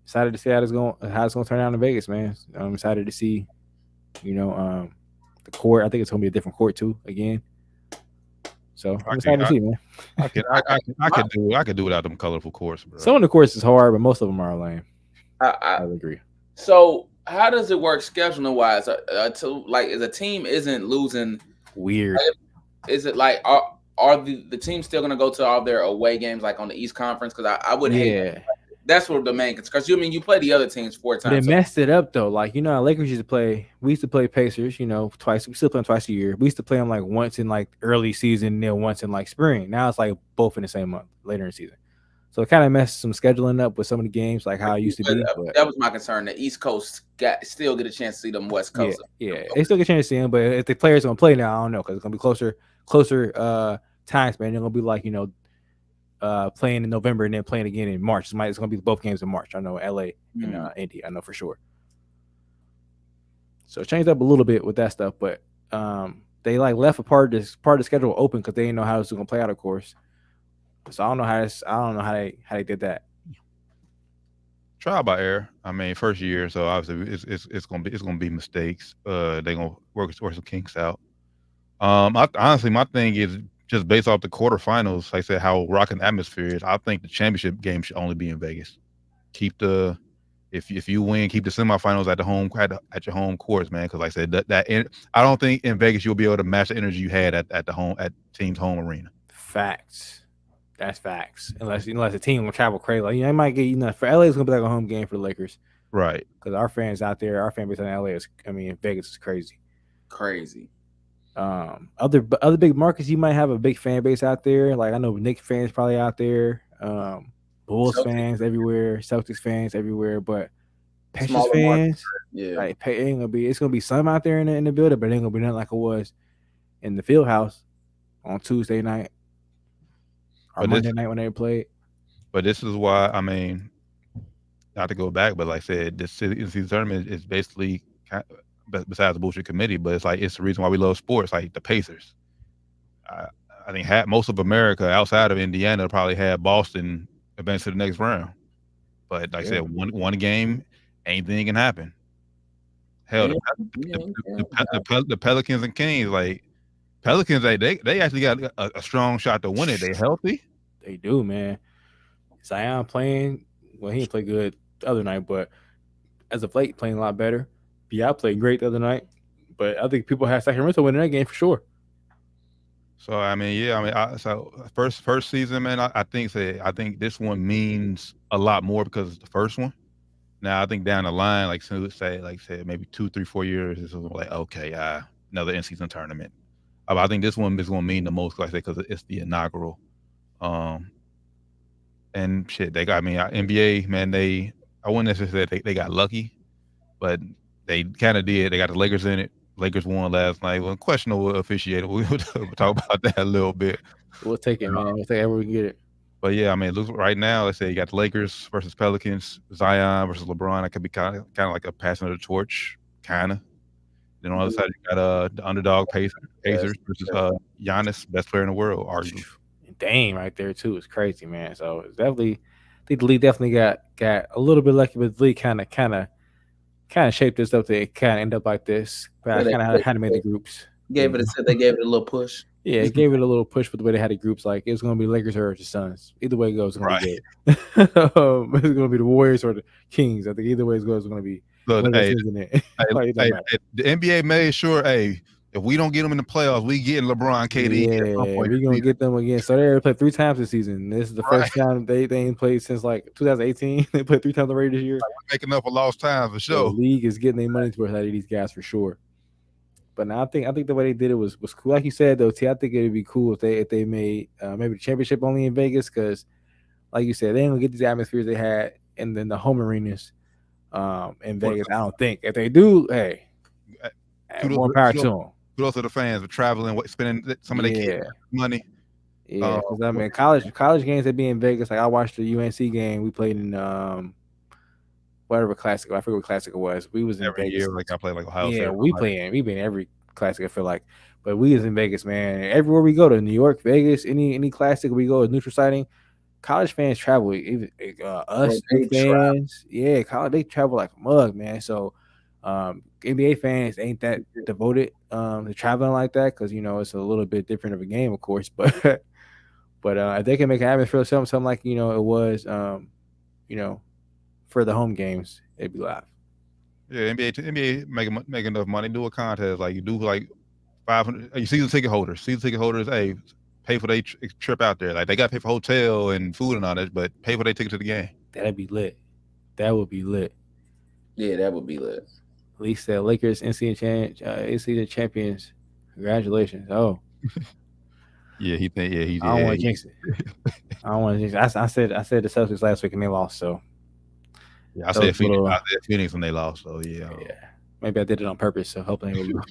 Excited to see how it's going to turn out in Vegas, man. I'm excited to see, the court. I think it's going to be a different court too again. So I'm excited to see, man. I could do without them colorful courts, bro. Some of the courts is hard, but most of them are lame. I agree. So how does it work scheduling wise? If a team isn't losing, weird. Is it like are the teams still going to go to all their away games like on the East Conference? Because I would hate that. That's what the main because you play the other teams 4 times. They messed it up though. Like Lakers used to play. We used to play Pacers. Twice. We still play them twice a year. We used to play them like once in like early season, then once in like spring. Now it's like both in the same month later in the season. So it kind of messed some scheduling up with some of the games, like how it used to be. But that was my concern. The East Coast still get a chance to see them West Coast. Yeah, they still get a chance to see them. But if the players are gonna play now, I don't know because it's gonna be closer times, man. They're gonna be like playing in November and then playing again in March. It's going to be both games in March. I know LA and Indy. I know for sure. So it changed up a little bit with that stuff, but they like left a part of the schedule open because they didn't know how it was going to play out, of course. So I don't know how they did that. Trial by error. I mean, first year, so obviously it's gonna be mistakes. They're gonna work some kinks out. Honestly, my thing is just based off the quarterfinals, like I said, how rocking the atmosphere is. I think the championship game should only be in Vegas. If you win, keep the semifinals at your home courts, man. Because like I said, I don't think in Vegas you'll be able to match the energy you had at team's home arena. Facts. That's facts. Unless the team will travel crazy, like I might get for LA, it's gonna be like a home game for the Lakers, right? Because our fans out there, our fan base in LA Vegas is crazy. Other big markets, you might have a big fan base out there. Like I know Knicks fans probably out there, Bulls fans everywhere, Celtics fans everywhere, but Pacers fans, like it's gonna be some out there in the building, but it ain't gonna be nothing like it was in the field house on Tuesday night or Monday night when they played. But this is why, I mean, not to go back, but like I said, this season tournament is basically besides the bullshit committee, but it's the reason why we love sports, like the Pacers. I think most of America outside of Indiana probably had Boston advance to the next round. But like I said, one game, anything can happen. Hell, the Pelicans and Kings, like Pelicans, they actually got a strong shot to win it. They healthy. They do, man. Zion playing. Well, he didn't play good the other night, but as of late, playing a lot better. I played great the other night, but I think people had Sacramento winning that game for sure. So I mean, yeah, I mean, so first season, man. I think this one means a lot more because it's the first one. Now I think down the line, like say maybe 2, 3, 4 years, it's like okay, another in-season tournament. I think this one is going to mean the most, like I say, because it's the inaugural. And shit, they got NBA, man. I wouldn't necessarily say they got lucky, but they kind of did. They got the Lakers in it. Lakers won last night. Well, questionable officiating. We'll talk about that a little bit. We'll take it, man. We'll take it where we can get it. But yeah, I mean, look right now. Let's say you got the Lakers versus Pelicans, Zion versus LeBron. It could be kind of like a passing of the torch, kind of. Then on the other side, you got the underdog Pacers versus Giannis, best player in the world, arguably. Dame right there too. It's crazy, man. So it's definitely, I think the league definitely got a little bit lucky, but the league kind of shaped this up to kind of end up like this. But I kind of made the groups. They gave it a little push. Yeah, it gave it a little push with the way they had the groups. Like, it's going to be Lakers or the Suns. Either way it goes, it's going to be good. It's going to be the Warriors or the Kings. I think either way it goes, it's going to be. Look, the NBA made sure, if we don't get them in the playoffs, we get LeBron, KD. Yeah, we're going to get them again. So they already played 3 times this season. This is the first time they ain't played since like 2018. They played 3 times already this year. Making up for lost time for sure. The league is getting their money's worth out of these guys for sure. But now I think the way they did it was cool. Like you said though, T, I think it'd be cool if they made maybe the championship only in Vegas, because like you said, they ain't gonna get these atmospheres they had and then the home arenas in Vegas. I don't think. If they do, hey, more power to them. Kudos to the fans for traveling, spending some of their money. Yeah, because I mean, college games they be in Vegas. Like I watched the UNC game. We played in whatever classic. I forget what classic it was. We was in every Vegas. year, like I played like Ohio State. Yeah, we been every classic. I feel like, but we was in Vegas, man. Everywhere we go to New York, Vegas, any classic we go, a neutral sighting. College fans travel. Even us fans, college they travel like a mug, man. So NBA fans ain't that devoted to traveling like that because it's a little bit different of a game, of course. But if they can make an atmosphere something like it was, for the home games, it'd be live. Yeah, NBA make enough money. Do a contest like you do like 500. You season ticket holders, hey, pay for their trip out there. Like they got to pay for hotel and food and all that, but pay for their ticket to the game. That'd be lit. That would be lit. Yeah, that would be lit. At least the Lakers NCAA champions. Congratulations. Oh. Yeah, he did. I don't want to jinx it. I said the Celtics last week and they lost, so. Yeah, I said Phoenix when they lost, so yeah. Maybe I did it on purpose, so hoping they would lose.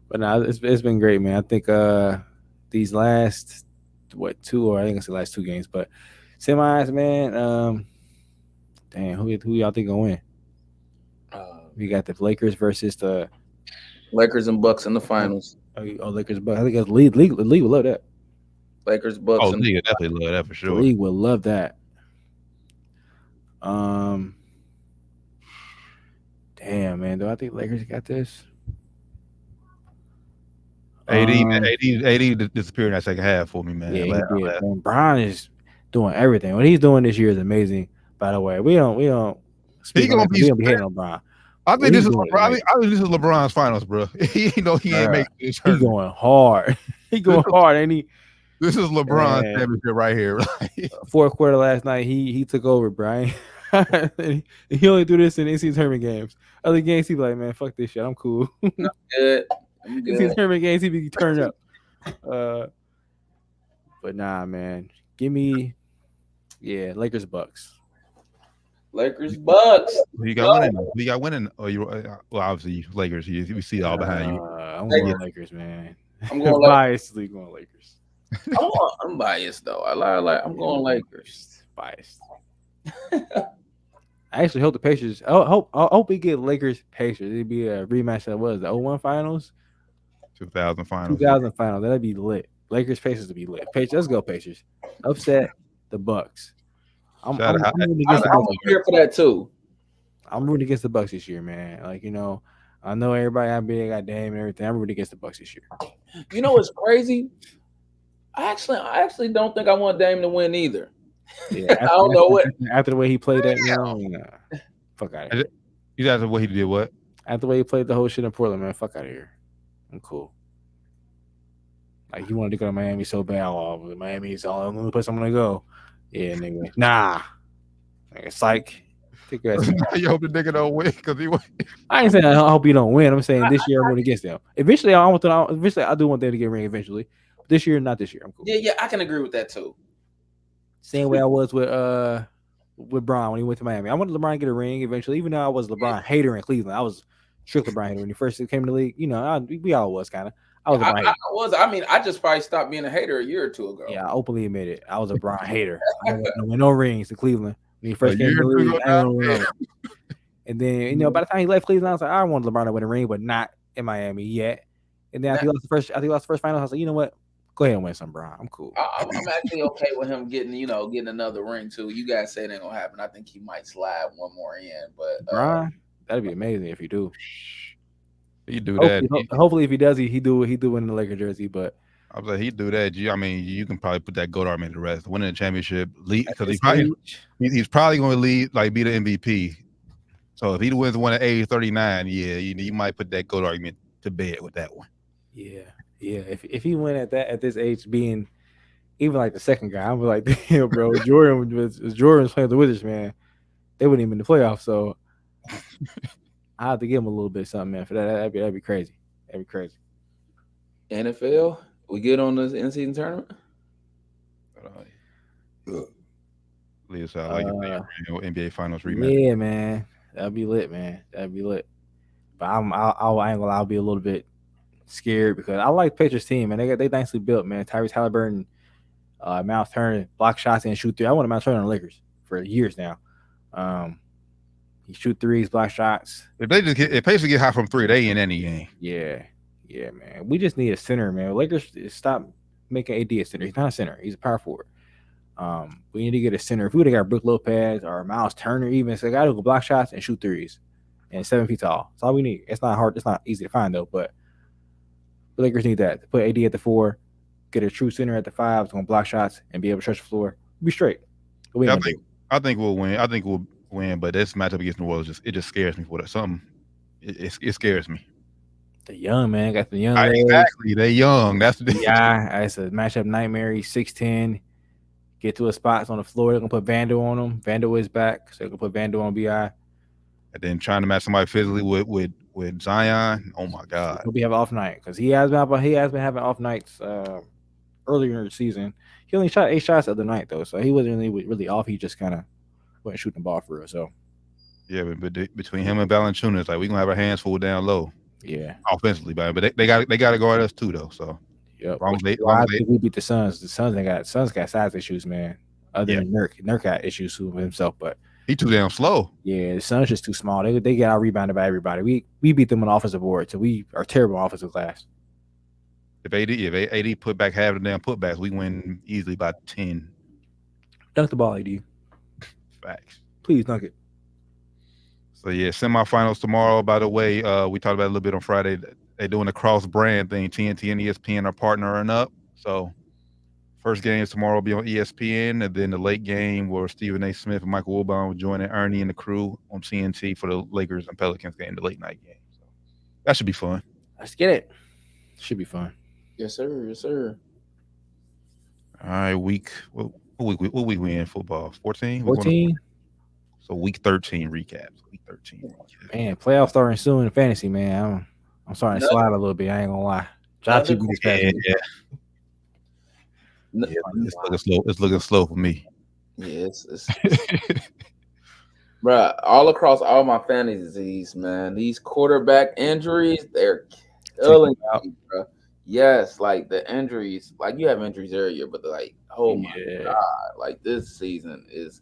But no, it's been great, man. I think these last 2 or I think it's the last 2 games, but semis, man. Damn, who y'all think gonna win? We got the Lakers versus the Lakers and Bucks in the finals. Oh, Lakers Bucks. I think the league would love that. Lakers Bucks. Oh, league would definitely love that for sure. The league would love that. Damn, man. Do I think Lakers got this? AD disappeared in that second half for me, man. Yeah, he did. Man, Bron is doing everything. What he's doing this year is amazing. By the way, we don't. He gonna be hitting on Bron. I think this is LeBron's finals, bro. He ain't making this. He going hard. He going hard, ain't he? This is LeBron's championship right here. Fourth quarter last night, he took over, Brian. He only do this in NCAA tournament games. Other games, he be like, man, fuck this shit. I'm cool. I'm good. NCAA tournament games, he be turned up. But nah, man. Give me, Lakers Bucks. Lakers Bucks. You got winning. Oh, obviously Lakers. We see it all behind you. I'm going Lakers, man. I'm going biasedly going Lakers. I'm biased though. I'm going Lakers. Biased. I actually hope the Pacers. I hope we get Lakers Pacers. It'd be a rematch that was the 01 finals. 2000 finals. That'd be lit. Lakers Pacers would be lit. Pacers, let's go Pacers. Upset the Bucks. I'm rooting against the Bucks. I'm here for that too. I'm rooting against the Bucks this year, man. Like I know everybody got big, got Dame and everything. I'm rooting against the Bucks this year. You know what's crazy? I actually don't think I want Dame to win either. Yeah, I don't know what. After the way he played that, man, fuck out of here. You guys, what he did? What? After the way he played the whole shit in Portland, man, fuck out of here. I'm cool. Like he wanted to go to Miami so bad. Oh, Miami's the only place I'm gonna go. Yeah, nigga. Nah. Like, psych. Take your ass. You hope the nigga don't win because he won. I ain't saying I hope you don't win. I'm saying this year I'm going against them. Eventually, I do want them to get a ring eventually. But this year, not this year. I'm cool. Yeah, I can agree with that too. Same way I was with Bron when he went to Miami. I wanted LeBron to get a ring eventually, even though I was LeBron hater in Cleveland. I was strict LeBron hater when he first came to the league. You know, we all was kind of. I was a Bron hater. I mean, I just probably stopped being a hater a year or two ago. Yeah, I openly admit it. I was a Bron hater. I didn't win no rings to Cleveland. When he first came to the league, I didn't win. And then, you know, by the time he left Cleveland, I was like, I want LeBron to win a ring, but not in Miami yet. And then after he lost the first final, I was like, you know what? Go ahead and win some, Bron. I'm cool. I'm actually okay with him getting another ring too. You guys say it ain't gonna happen. I think he might slide one more in, but Bron, that'd be amazing if you do. He do that. Hopefully, if he does, he do win the Lakers jersey. But I was like, he do that. I mean, you can probably put that goat arm in the rest. Winning the championship, because he's probably going to lead, like, be the MVP. So if he wins one at age 39, yeah, you might put that goat argument to bed with that one. Yeah. If he win at this age, being even like the second guy, I'm like, damn, bro, Jordan's playing the Wizards, man. They wouldn't even in the playoffs, so I have to give him a little bit of something, man. For that'd be crazy. That'd be crazy. NFL, we good on the in-season tournament? Leave us out like NBA Finals rematch. Yeah, man, that'd be lit, man. That'd be lit. But I ain't gonna lie, I'll be a little bit scared because I like Patriots team, man. They nicely built, man. Tyrese Halliburton, Miles Turner, block shots and shoot three. I wanted Miles Turner on the Lakers for years now. He shoot threes, block shots. If Pacers get hot from three, they in any game. Yeah, man. We just need a center, man. Lakers stop making AD a center. He's not a center. He's a power forward. We need to get a center. If we would have got Brook Lopez or Miles Turner, even so, a guy who can block shots and shoot threes, and 7 feet tall. That's all we need. It's not hard. It's not easy to find though. But the Lakers need that. Put AD at the 4, get a true center at the 5, who's gonna block shots and be able to stretch the floor. We'll be straight. I think we'll win. I think we'll win, but this matchup against New Orleans just scares me for that. It scares me. The young man got the young. Exactly, they young. That's the it's a matchup nightmare. He's 6'10". Get to a spots on the floor. They're gonna put Vando on him. Vando is back, so they're gonna put Vando on BI. And then trying to match somebody physically with Zion. Oh my God, he'll be having off night because he has been having off nights earlier in the season. He only shot 8 shots the other night though, so he wasn't really off. He just kind of wasn't shooting the ball for real. So yeah, but between him and Valanciunas, like we gonna have our hands full down low. Yeah, offensively, but they got to guard us too though. So yeah, we beat the Suns. The Suns got size issues, man. Other than Nurk got issues with himself, but he too damn slow. Yeah, the Suns just too small. They get out rebounded by everybody. We beat them on the offensive board, so we are terrible on offensive glass. If AD put back half of the damn putbacks, we win easily by 10. Dunk the ball, AD. Facts. Please dunk it. So yeah, semifinals tomorrow. By the way, we talked about it a little bit on Friday. They're doing the cross-brand thing. TNT and ESPN are partnering up. So first game tomorrow will be on ESPN, and then the late game where Stephen A. Smith and Michael Wilbon will join Ernie and the crew on TNT for the Lakers and Pelicans game, the late night game. So that should be fun. Let's get it. Should be fun. Yes, sir. Yes, sir. All right, what week we in football? 14? 14. So week 13 recaps. Week 13. Man, playoffs starting soon in fantasy, man. I'm starting to slide a little bit. I ain't gonna lie. It's looking slow for me. Yeah, it's bro. All across all my fantasies, man. These quarterback injuries, they're killing me, bro. Yes, like the injuries, like you have injuries every year, but like, oh my God, like this season is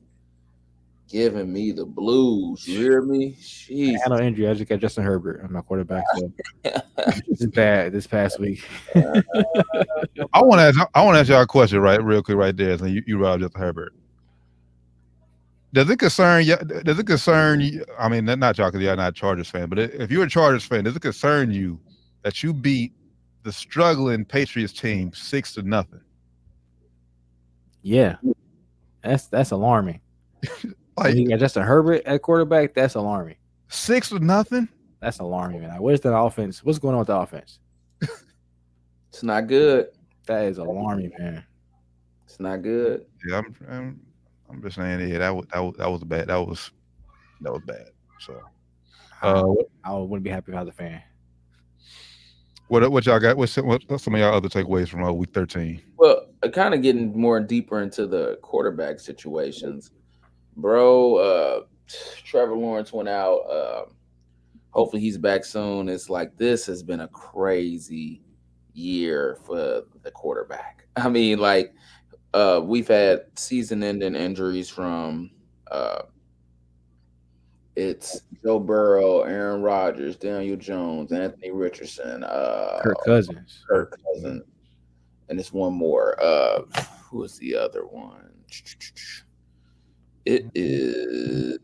giving me the blues. You hear me? Jeez. I had no injury. I just got Justin Herbert on my quarterback. So this is bad this past week. I want to ask y'all a question, real quick, right there. So you brought Justin Herbert. Does it concern you? I mean, not y'all because y'all not a Chargers fan, but if you're a Chargers fan, does it concern you that you beat the struggling Patriots team 6-0? Yeah, that's alarming. Like When you got Justin Herbert at quarterback, that's alarming. 6-0. That's alarming, man. Like, where's the offense? What's going on with the offense? It's not good. That is alarming, man. It's not good. Yeah, I'm just saying, yeah, that was bad. That was bad. So, I wouldn't be happy if I was a fan. what y'all got? What's some of y'all other takeaways from week 13? Well, kind of getting more deeper into the quarterback situations, bro. Trevor Lawrence went out. Hopefully he's back soon. It's like this has been a crazy year for the quarterback. I mean, like we've had season-ending injuries from it's Joe Burrow, Aaron Rodgers, Daniel Jones, Anthony Richardson, Kirk Cousins. And it's one more. Who is the other one? It is.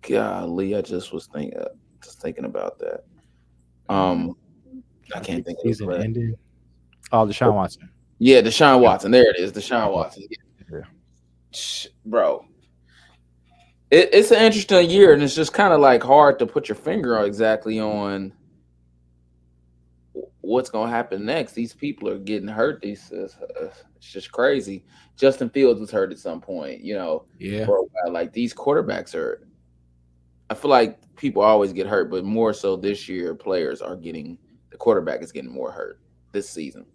Golly, I just was thinking about that. I can't think of it. Season ended. Oh, Deshaun Watson. Yeah, Deshaun Watson. There it is. Deshaun Watson. Yeah. Bro. It's an interesting year, and it's just kind of like hard to put your finger on exactly on what's going to happen next. These people are getting hurt. It's just crazy. Justin Fields was hurt at some point, Yeah. for a while. Like these quarterbacks are, I feel like people always get hurt, but more so this year, the quarterback is getting more hurt this season.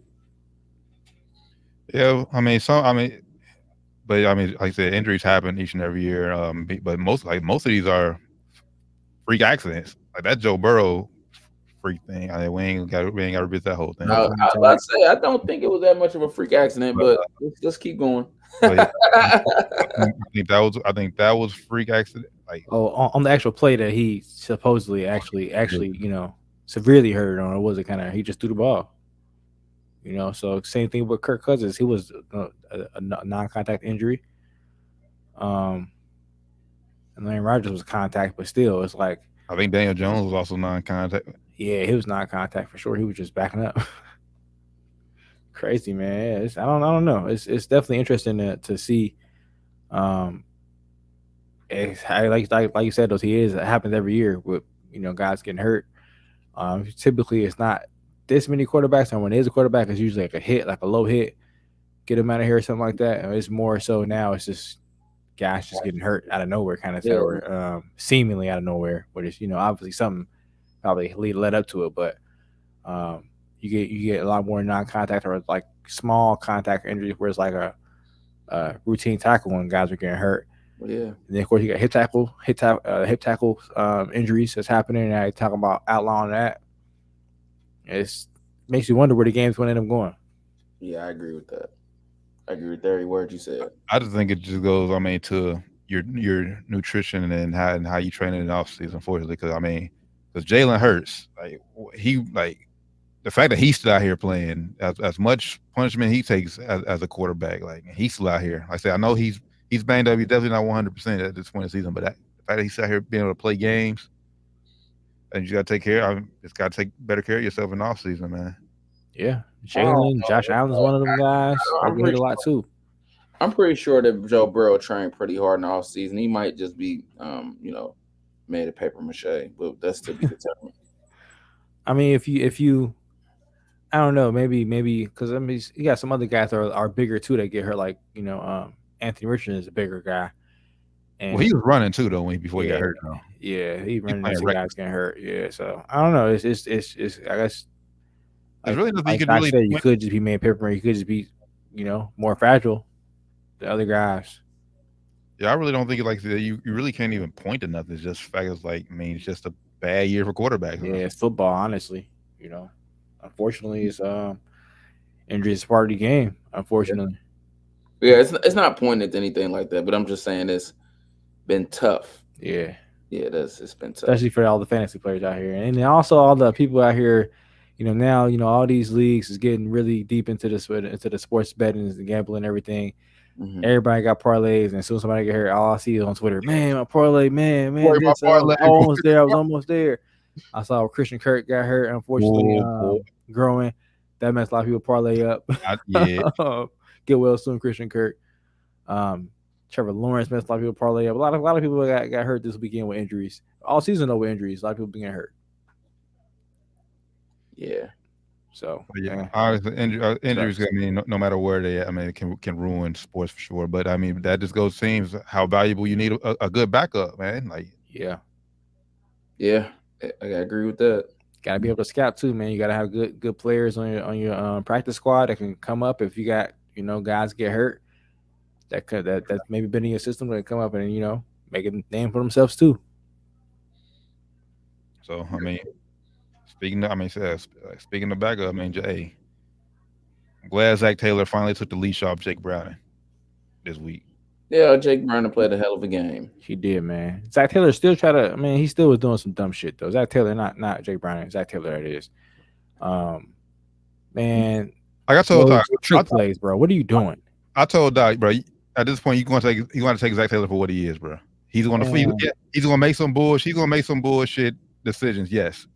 Yeah, but like I said, injuries happen each and every year. But most of these are freak accidents. Like that Joe Burrow freak thing. I mean, we ain't got to revisit that whole thing. I don't think it was that much of a freak accident, but let's keep going. I think that was freak accident. Like on the actual play that he supposedly actually severely hurt on, or was it kind of he just threw the ball? So same thing with Kirk Cousins. He was a non-contact injury. And Aaron Rodgers was contact, but still, it's like I think Daniel Jones was also non-contact. Yeah, he was non-contact for sure. He was just backing up. Crazy, man. Yeah, I don't know. It's definitely interesting to see. Like you said, it happens every year with guys getting hurt. Typically, it's not this many quarterbacks, and when there's a quarterback, it's usually like a hit, like a low hit, get him out of here or something like that. And it's more so now. It's just guys just getting hurt out of nowhere, kind of thing, or seemingly out of nowhere. But it's obviously something probably led up to it, but you get a lot more non-contact or like small contact injuries where it's like a routine tackle when guys are getting hurt. Yeah, and then of course you got hip tackle injuries that's happening, and I talk about outlawing that. It makes you wonder where the game's going to end up going. Yeah, I agree with that. I agree with every word you said. I just think it just goes, to your nutrition and how you train in the offseason, unfortunately, because Jalen Hurts, the fact that he's still out here playing, as much punishment he takes as a quarterback, he's still out here. Like I said, I know he's banged up. He's definitely not 100% at this point of the season, but the fact that he's out here being able to play games, and you got to take better care of yourself in the offseason, man. Yeah, Jalen, Josh Allen's one of them guys. I get a lot too. I'm pretty sure that Joe Burrow trained pretty hard in the offseason. He might just be, made of paper mache, but that's to be determined. I mean, if you, I don't know, maybe because you got some other guys that are bigger too that get hurt, like Anthony Richardson is a bigger guy. And he was running too though before he got hurt. Though. Yeah, he running into guys getting hurt. Yeah, so I don't know. It's I guess. There's really nothing you can really. You could just be made paper. You could just be, more fragile than other guys. Yeah, I really don't think you really can't even point to nothing. It's just fact. It's just a bad year for quarterbacks. Yeah, it's football. Honestly, unfortunately, it's injury is part of the game. Unfortunately. Yeah, it's not pointing to anything like that, but I'm just saying it's been tough. Yeah, it's been tough, especially for all the fantasy players out here, and also all the people out here. Now all these leagues is getting really deep into the sports betting and gambling and everything. Mm-hmm. Everybody got parlays, and as soon as somebody get hurt, all I see is on Twitter, man, my parlay, man, my parlay. I was almost there. I saw Christian Kirk got hurt, unfortunately, growing. That messed a lot of people parlay up. Yeah. get well soon. Christian Kirk, Trevor Lawrence missed a lot of people parlay up. A lot of people got hurt this weekend with injuries. All season though with injuries. A lot of people being hurt. Yeah. So yeah, obviously injuries. I mean, no matter where they at, I mean, it can ruin sports for sure. But I mean, that just seems how valuable you need a good backup, man. Like, yeah, I agree with that. Got to be able to scout too, man. You got to have good players on your practice squad that can come up if you got guys get hurt. That maybe been in your system that come up and make a name for themselves too. So I mean. Speaking of backup, I mean, Jay, I'm glad Zach Taylor finally took the leash off Jake Browning this week. Yeah, Jake Browning played a hell of a game. He did, man. Zach Taylor still he still was doing some dumb shit though. Zach Taylor, not Jake Browning. Zach Taylor, that is. Man, like I told Doc, trick plays, bro. What are you doing? I told Doc, bro. At this point, you want to take Zach Taylor for what he is, bro. He's going to make some bullshit. He's going to make some bullshit decisions, yes.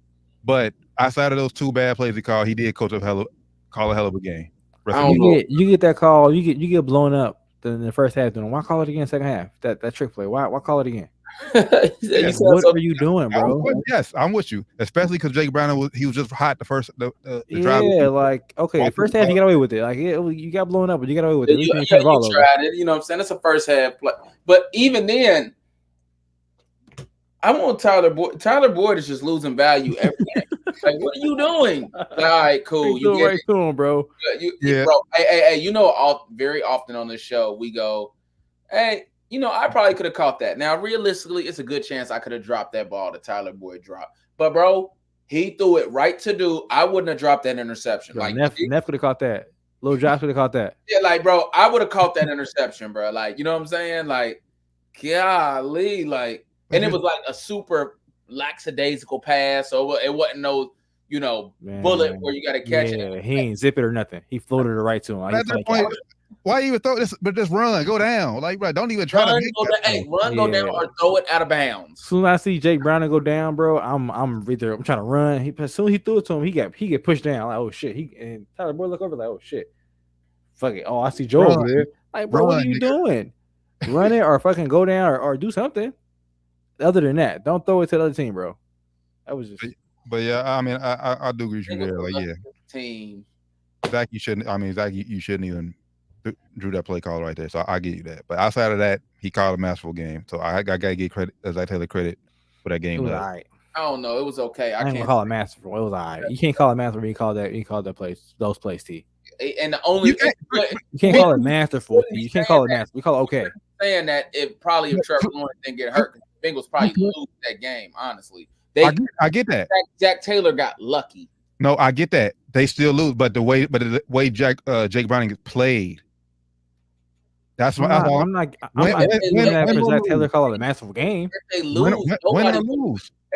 But outside of those 2 bad plays he called, he did call a hell of a game. You get that call, you get blown up in the first half. Why call it again second half? That trick play. Why call it again? What are you doing, bro? Yes, I'm with you. Especially because Jake Browning was just hot the first drive. The first half you got away with it. Like you got blown up, but you got away with it. You tried it. You know what I'm saying? It's a first half play. But even then, I want Tyler Boyd. Tyler Boyd is just losing value every game. Like, what are you doing? All right, cool. You get right to him, bro. Bro. Hey, very often on this show we go, hey, I probably could have caught that. Now, realistically, it's a good chance I could have dropped that ball that Tyler Boyd dropped. But, bro, he threw it right to do. I wouldn't have dropped that interception. Bro, Neff could have caught that. Lil Josh would have caught that. Yeah, like, bro, I would have caught that interception, bro. Like, you know what I'm saying? Like, golly, like. And it was like a super lackadaisical pass, so it wasn't no, bullet where you got to catch it. Yeah, he ain't zip it or nothing. He floated it right to him. At that point, why even throw this? But just run, go down. Like, bro, don't even try to make go down, or throw it out of bounds. As soon as I see Jake Browning go down, bro, I'm trying to run. As soon as he threw it to him, he get pushed down. Like, oh shit. And Tyler Boyd look over like, oh shit. Fuck it. Oh, I see Joe over there. Like, bro, what are you doing? Run it or fucking go down or do something. Other than that, don't throw it to the other team, bro. That was just. But yeah, I mean, I do agree with you there. Like, yeah, team. Zach, you shouldn't. I mean, Zach, you shouldn't even drew that play call right there. So I get you that. But outside of that, he called a masterful game. So I gotta give credit, Zach Taylor credit for that game. It was all right. I don't know. It was okay. I can't call it masterful. It was all right. You can't call it masterful. You called that place. Those plays, T. And the only you can't call it masterful. You can't call it masterful. We call it okay. Saying that if Trevor Lawrence didn't get hurt. Bengals probably lose that game, honestly. I get that. Jack Taylor got lucky. No, I get that. They still lose, but the way Jake Browning played. That's why I'm not Zach Taylor call it a massive game. If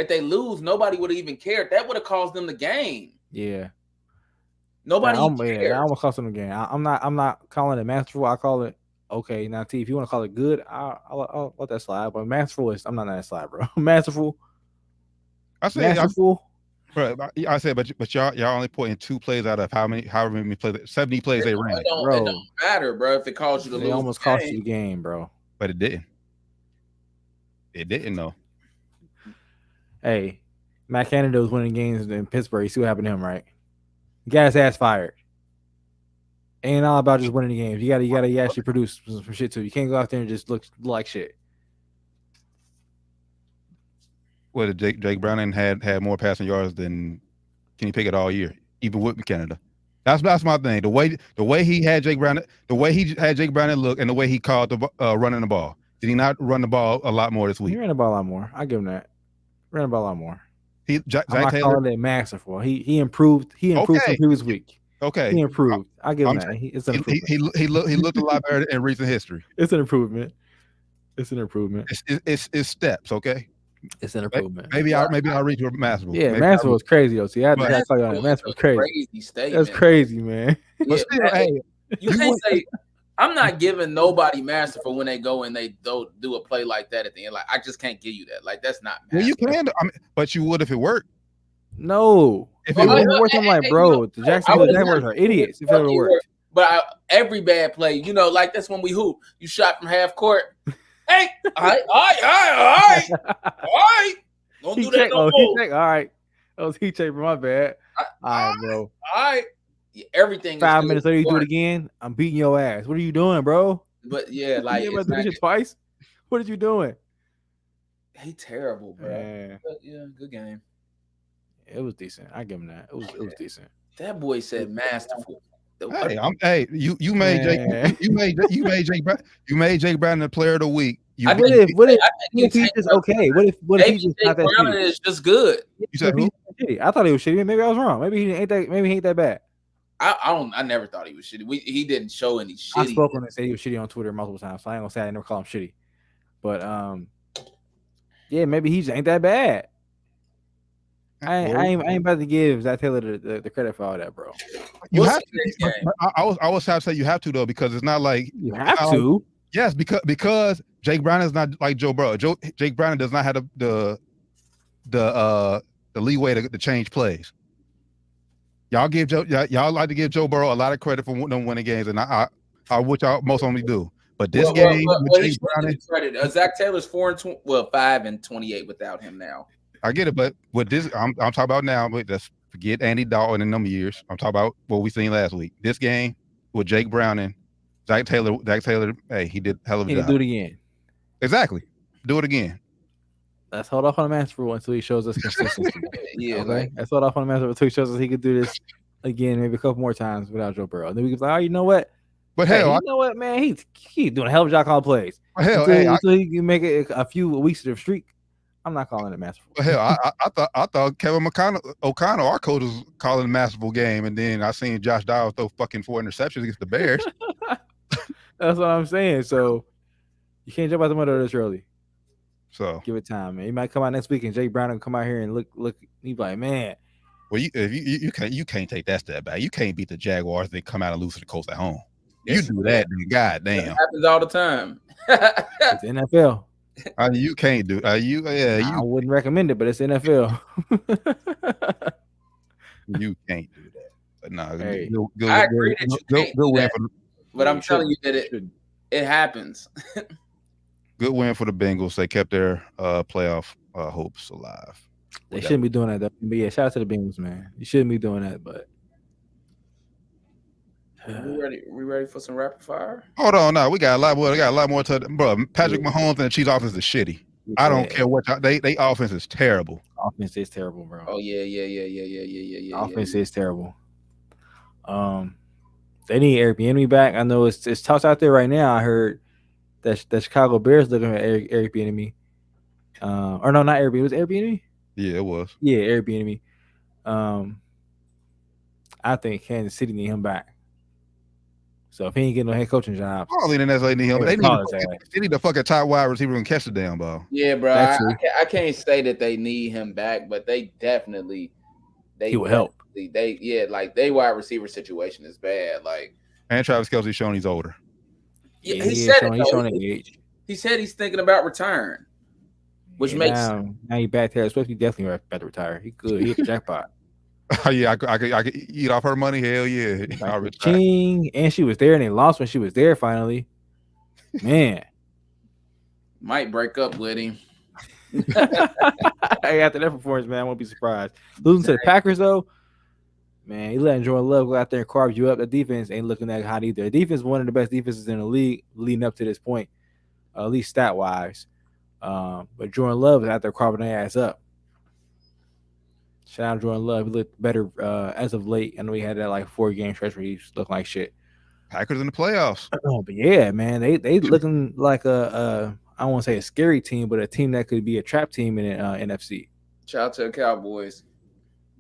they lose, nobody would have even cared. That would have caused them the game. Yeah. Nobody cared. That almost cost them the game. I'm not calling it masterful. I call it okay. Now, T, if you want to call it good, I'll let that slide. But masterful I'm not that slide, bro. Masterful. I said masterful. I said, but y'all only putting 2 plays out of however many plays, 70 plays they ran. It don't matter, bro. If it caused you to lose, it almost cost you the game, bro. But it didn't. It didn't though. Hey, Matt Canada was winning games in Pittsburgh. You see what happened to him, right? He got his ass fired. Ain't all about just winning the games. You gotta actually produce some shit too. You can't go out there and just look like shit. Well, Jake Browning had more passing yards than Kenny Pickett all year, even with Canada. That's my thing. The way he had Jake Browning, look, and the way he called the running the ball. Did he not run the ball a lot more this week? He ran the ball a lot more. I give him that. Ran the ball a lot more. Zach I'm not Taylor, calling it masterful. He improved. He improved from previous week. Okay, he improved. I give him that. It's an improvement. He looked a lot better in recent history. It's an improvement. It's steps. Okay. It's an improvement. Maybe I'll reach your masterful. Yeah, masterful was crazy though. See, I tell you on that. Masterful was crazy. That's crazy, man. But still, hey, you can't say I'm not giving nobody masterful when they go and they do a play like that at the end. Like, I just can't give you that. Like, that's not masterful. Well, you can, but you would if it worked. No. If it wouldn't work, I'm like, bro, the Jacksonville Jaguars are idiots if it ever worked. But every bad play, like that's when we hoop. You shot from half court. Hey, all right. Don't do that no more. All right. That was heat check, my bad. All right, bro. All right. Yeah, everything. 5 minutes later, you do it again. I'm beating your ass. What are you doing, bro? But yeah, like you do this twice. What are you doing? He terrible, bro. Yeah. But yeah, good game. It was decent. I give him that. It was decent. That boy said masterful. Hey, you made Jake Brown the player of the week. What if he's just okay? What if he's just not that shitty? Is just good. You said who? I thought he was shitty. Maybe I was wrong. Maybe he ain't that bad. I nenever thought he was shitty. He didn't show any shitty. I spoke on and said he was shitty on Twitter multiple times, so I ain't gonna say I never call him shitty. But yeah, maybe he just ain't that bad. I ain't about to give Zach Taylor the credit for all that, bro. You have to. I was have to say you have to though, because it's not like you have to. Like, yes, because Jake Brown is not like Joe Burrow. Jake Brown does not have the leeway to change plays. Y'all like to give Joe Burrow a lot of credit for them winning games, and I which y'all most only do. But this game, Jake Brown, Zach Taylor's 5-28 without him now. I get it, but with this, I'm talking about now. But let's forget Andy Dalton in them years. I'm talking about what we seen last week. This game with Jake Brown and Zach Taylor, hey, he did hell of a job. Do it again. Exactly. Do it again. Let's hold off on the masterful until he shows us consistency. Yeah, okay. Let's hold off on the masterful until he shows us he could do this again, maybe a couple more times without Joe Burrow. And then we can say, oh, you know what? But you know what, man? He's doing a hell of a job calling plays. Until he can make it a few weeks of streak. I'm not calling it masterful. Hell, I thought Kevin O'Connell, our coach, was calling a masterful game, and then I seen Josh Dobbs throw fucking 4 interceptions against the Bears. That's what I'm saying. So you can't jump out the window this early. So give it time, man. He might come out next week, and Jake Brown will come out here and look. He's like, man. Well, you can't take that step back. You can't beat the Jaguars. They come out and lose to the Colts at home. You do that, then goddamn. That happens all the time. It's the NFL. You can't do. I wouldn't recommend it, but it's NFL. You can't do that. But no, I agree that you can't do that. But I'm telling you that it happens. Good win for the Bengals. They kept their playoff hopes alive. They shouldn't be doing that, though. But yeah, shout out to the Bengals, man. You shouldn't be doing that, but. We ready for some rapid fire? Hold on, now we got a lot more to bro. Patrick Mahomes and the Chiefs offense is shitty. Yeah. I don't care what they offense is terrible. Offense is terrible, bro. Oh yeah. Offense is terrible. They need Eric Bieniemy back. I know it's tough out there right now. I heard that the Chicago Bears looking at Eric Bieniemy. Or no, not Eric Bieniemy. Was it Eric Bieniemy? Yeah, it was. Yeah, Eric Bieniemy. I think Kansas City need him back. So if he ain't getting no head coaching job, I don't think necessarily need him. They need the fucking top wide receiver and catch the damn ball. Yeah, bro. I can't say that they need him back, but he will help. They wide receiver situation is bad. Like, and Travis Kelce's showing he's older. Yeah, he's showing age. He said he's thinking about return, which makes now he back there. Especially definitely about to retire. He good. He hit the jackpot. Oh yeah, I could eat off her money. Hell yeah, Ching, and she was there, and they lost when she was there. Finally, man, might break up with him. Hey, after that performance, man, I won't be surprised. Losing to the Packers though, man, he letting Jordan Love go out there and carve you up. The defense ain't looking that hot either. The defense is one of the best defenses in the league leading up to this point, at least stat wise. But Jordan Love is out there carving their ass up. Shout out Jordan Love. He looked better as of late. I know he had that like 4-game stretch where he looked like shit. Packers in the playoffs. But yeah, man, they looking like I don't want to say a scary team, but a team that could be a trap team in NFC. Shout out to the Cowboys.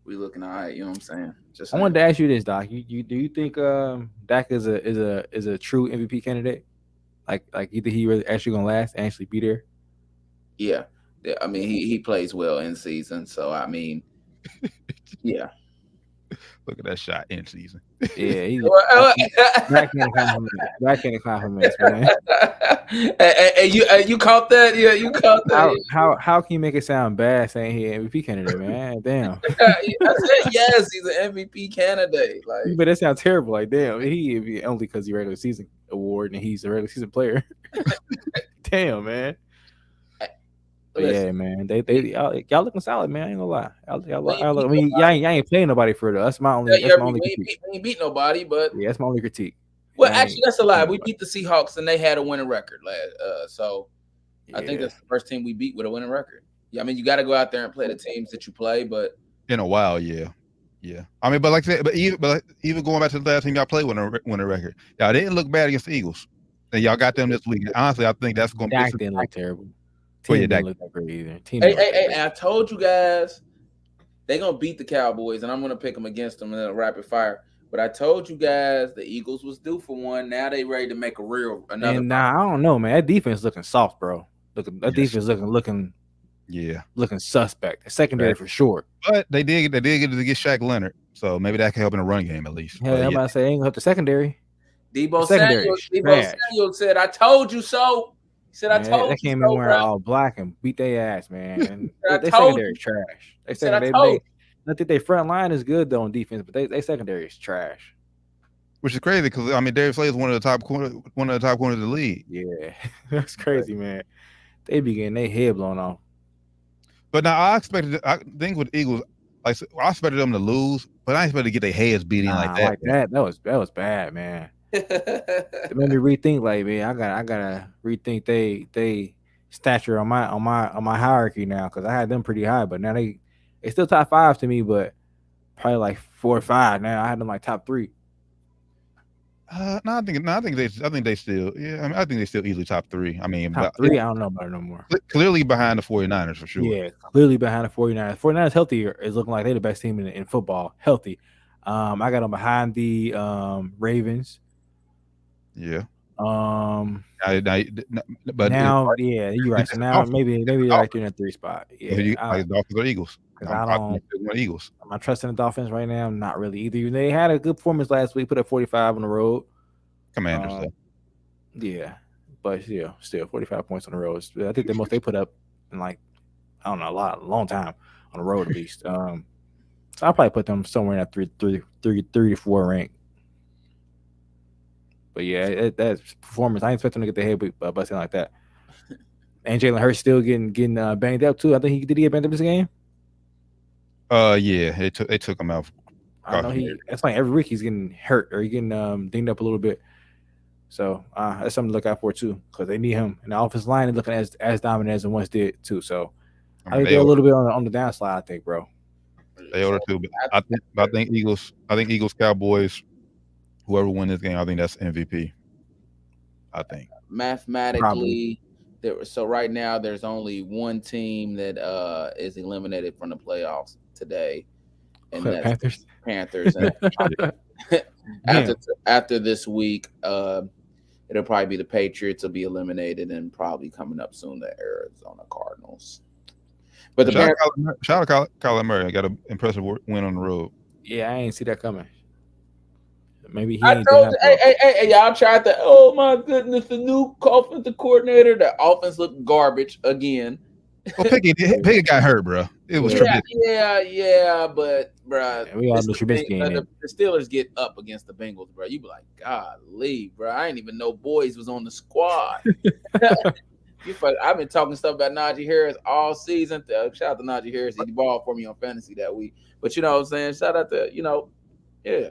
We looking all right. You know what I'm saying? I wanted to ask you this, Doc. Do you think Dak is a true MVP candidate? Like either he really actually gonna last and actually be there? Yeah. I mean he plays well in season, so I mean. Yeah. Look at that shot in season. Yeah, he's backhanded compliments, man. Hey, you caught that? Yeah, you caught that. How can you make it sound bad saying he MVP candidate, man? Damn. I said yes, he's an MVP candidate. Like, but that sounds terrible. Like, damn, he only because he regular season award and he's a regular season player. Damn, man. But yeah, man, y'all looking solid, man. I ain't gonna lie. I mean, y'all ain't playing nobody for it. That's my only. That's my only critique. We ain't beat nobody, but yeah, that's my only critique. Well, actually, that's a lie. We beat the Seahawks, and they had a winning record. So I think that's the first team we beat with a winning record. Yeah, I mean, you got to go out there and play the teams that you play, but in a while, yeah. I mean, but like I said, even going back to the last team y'all played with a record, y'all didn't look bad against the Eagles, and y'all got them this week. And honestly, I think that's going to be. Dak didn't look terrible. Team didn't look that great either. Hey, I told you guys they're gonna beat the Cowboys, and I'm gonna pick them against them in a rapid fire. But I told you guys the Eagles was due for one. Now they ready to make another. And I don't know, man. That defense looking soft, bro. Defense looking suspect. The secondary for sure. But they did get Shaq Leonard, so maybe that can help in the run game at least. Yeah, I'm about to say ain't gonna help the secondary. Debo Samuel said, "I told you so." He said, "I told you so." They came in wearing all black and beat their ass, man. And they secondary is trash. I think their front line is good though on defense, but they secondary is trash. Which is crazy because I mean Darius Slay is one of the top corners of the league. Yeah, that's crazy, man. They be getting their head blown off. But now I think with Eagles, like I expected them to lose, but I expected to get their heads beaten like that. That was bad, man. It made me rethink. Like, man, I gotta rethink they stature on my hierarchy now because I had them pretty high, but now they still top 5 to me, but probably like 4 or 5 now. I had them like top 3. I think they still. Yeah, I mean, I think they still easily top 3. I mean, top 3. I don't know about it no more. Clearly behind the 49ers for sure. Yeah, clearly behind the 49ers. 49ers healthy is looking like they're the best team in football. Healthy. I got them behind the Ravens. Yeah. But now, yeah, you're right. So now maybe they're like in a 3 spot. Yeah, like Dolphins or Eagles. I'm trusting the Dolphins right now. Not really either. They had a good performance last week. Put up 45 on the road. Commanders. Yeah, but still 45 points on the road. I think the most they put up in like a long time on the road at least. So I'll probably put them somewhere in that 3 to 4 rank. But yeah, that performance, I ain't expect them to get their head busting like that. And Jalen Hurts still getting banged up too. I think did he get banged up this game? Yeah, they took him out. I know it's like every week he's getting hurt or he's getting dinged up a little bit. So that's something to look out for too, because they need him. And the offensive line is looking as dominant as it once did too. So I think they're a little bit on the downslide, I think, bro. They order too, but I think Eagles, Cowboys, whoever wins this game, I think that's MVP. I think mathematically, so right now there's only one team that is eliminated from the playoffs today, and that's Panthers. And after this week, it'll probably be the Patriots will be eliminated, and probably coming up soon the Arizona Cardinals. But shout out Kyler Murray. I got an impressive win on the road. Yeah, I ain't see that coming. Maybe he. I told you, hey, y'all tried to. Oh my goodness, the new offensive coordinator. The offense looked garbage again. Well, Pickett got hurt, bro. It was yeah, but bro, we all know Trubisky. The Steelers get up against the Bengals, bro. You be like, golly, bro. I didn't even know boys was on the squad. I've been talking stuff about Najee Harris all season. Shout out to Najee Harris. He balled for me on fantasy that week. But you know what I'm saying? Shout out to, yeah.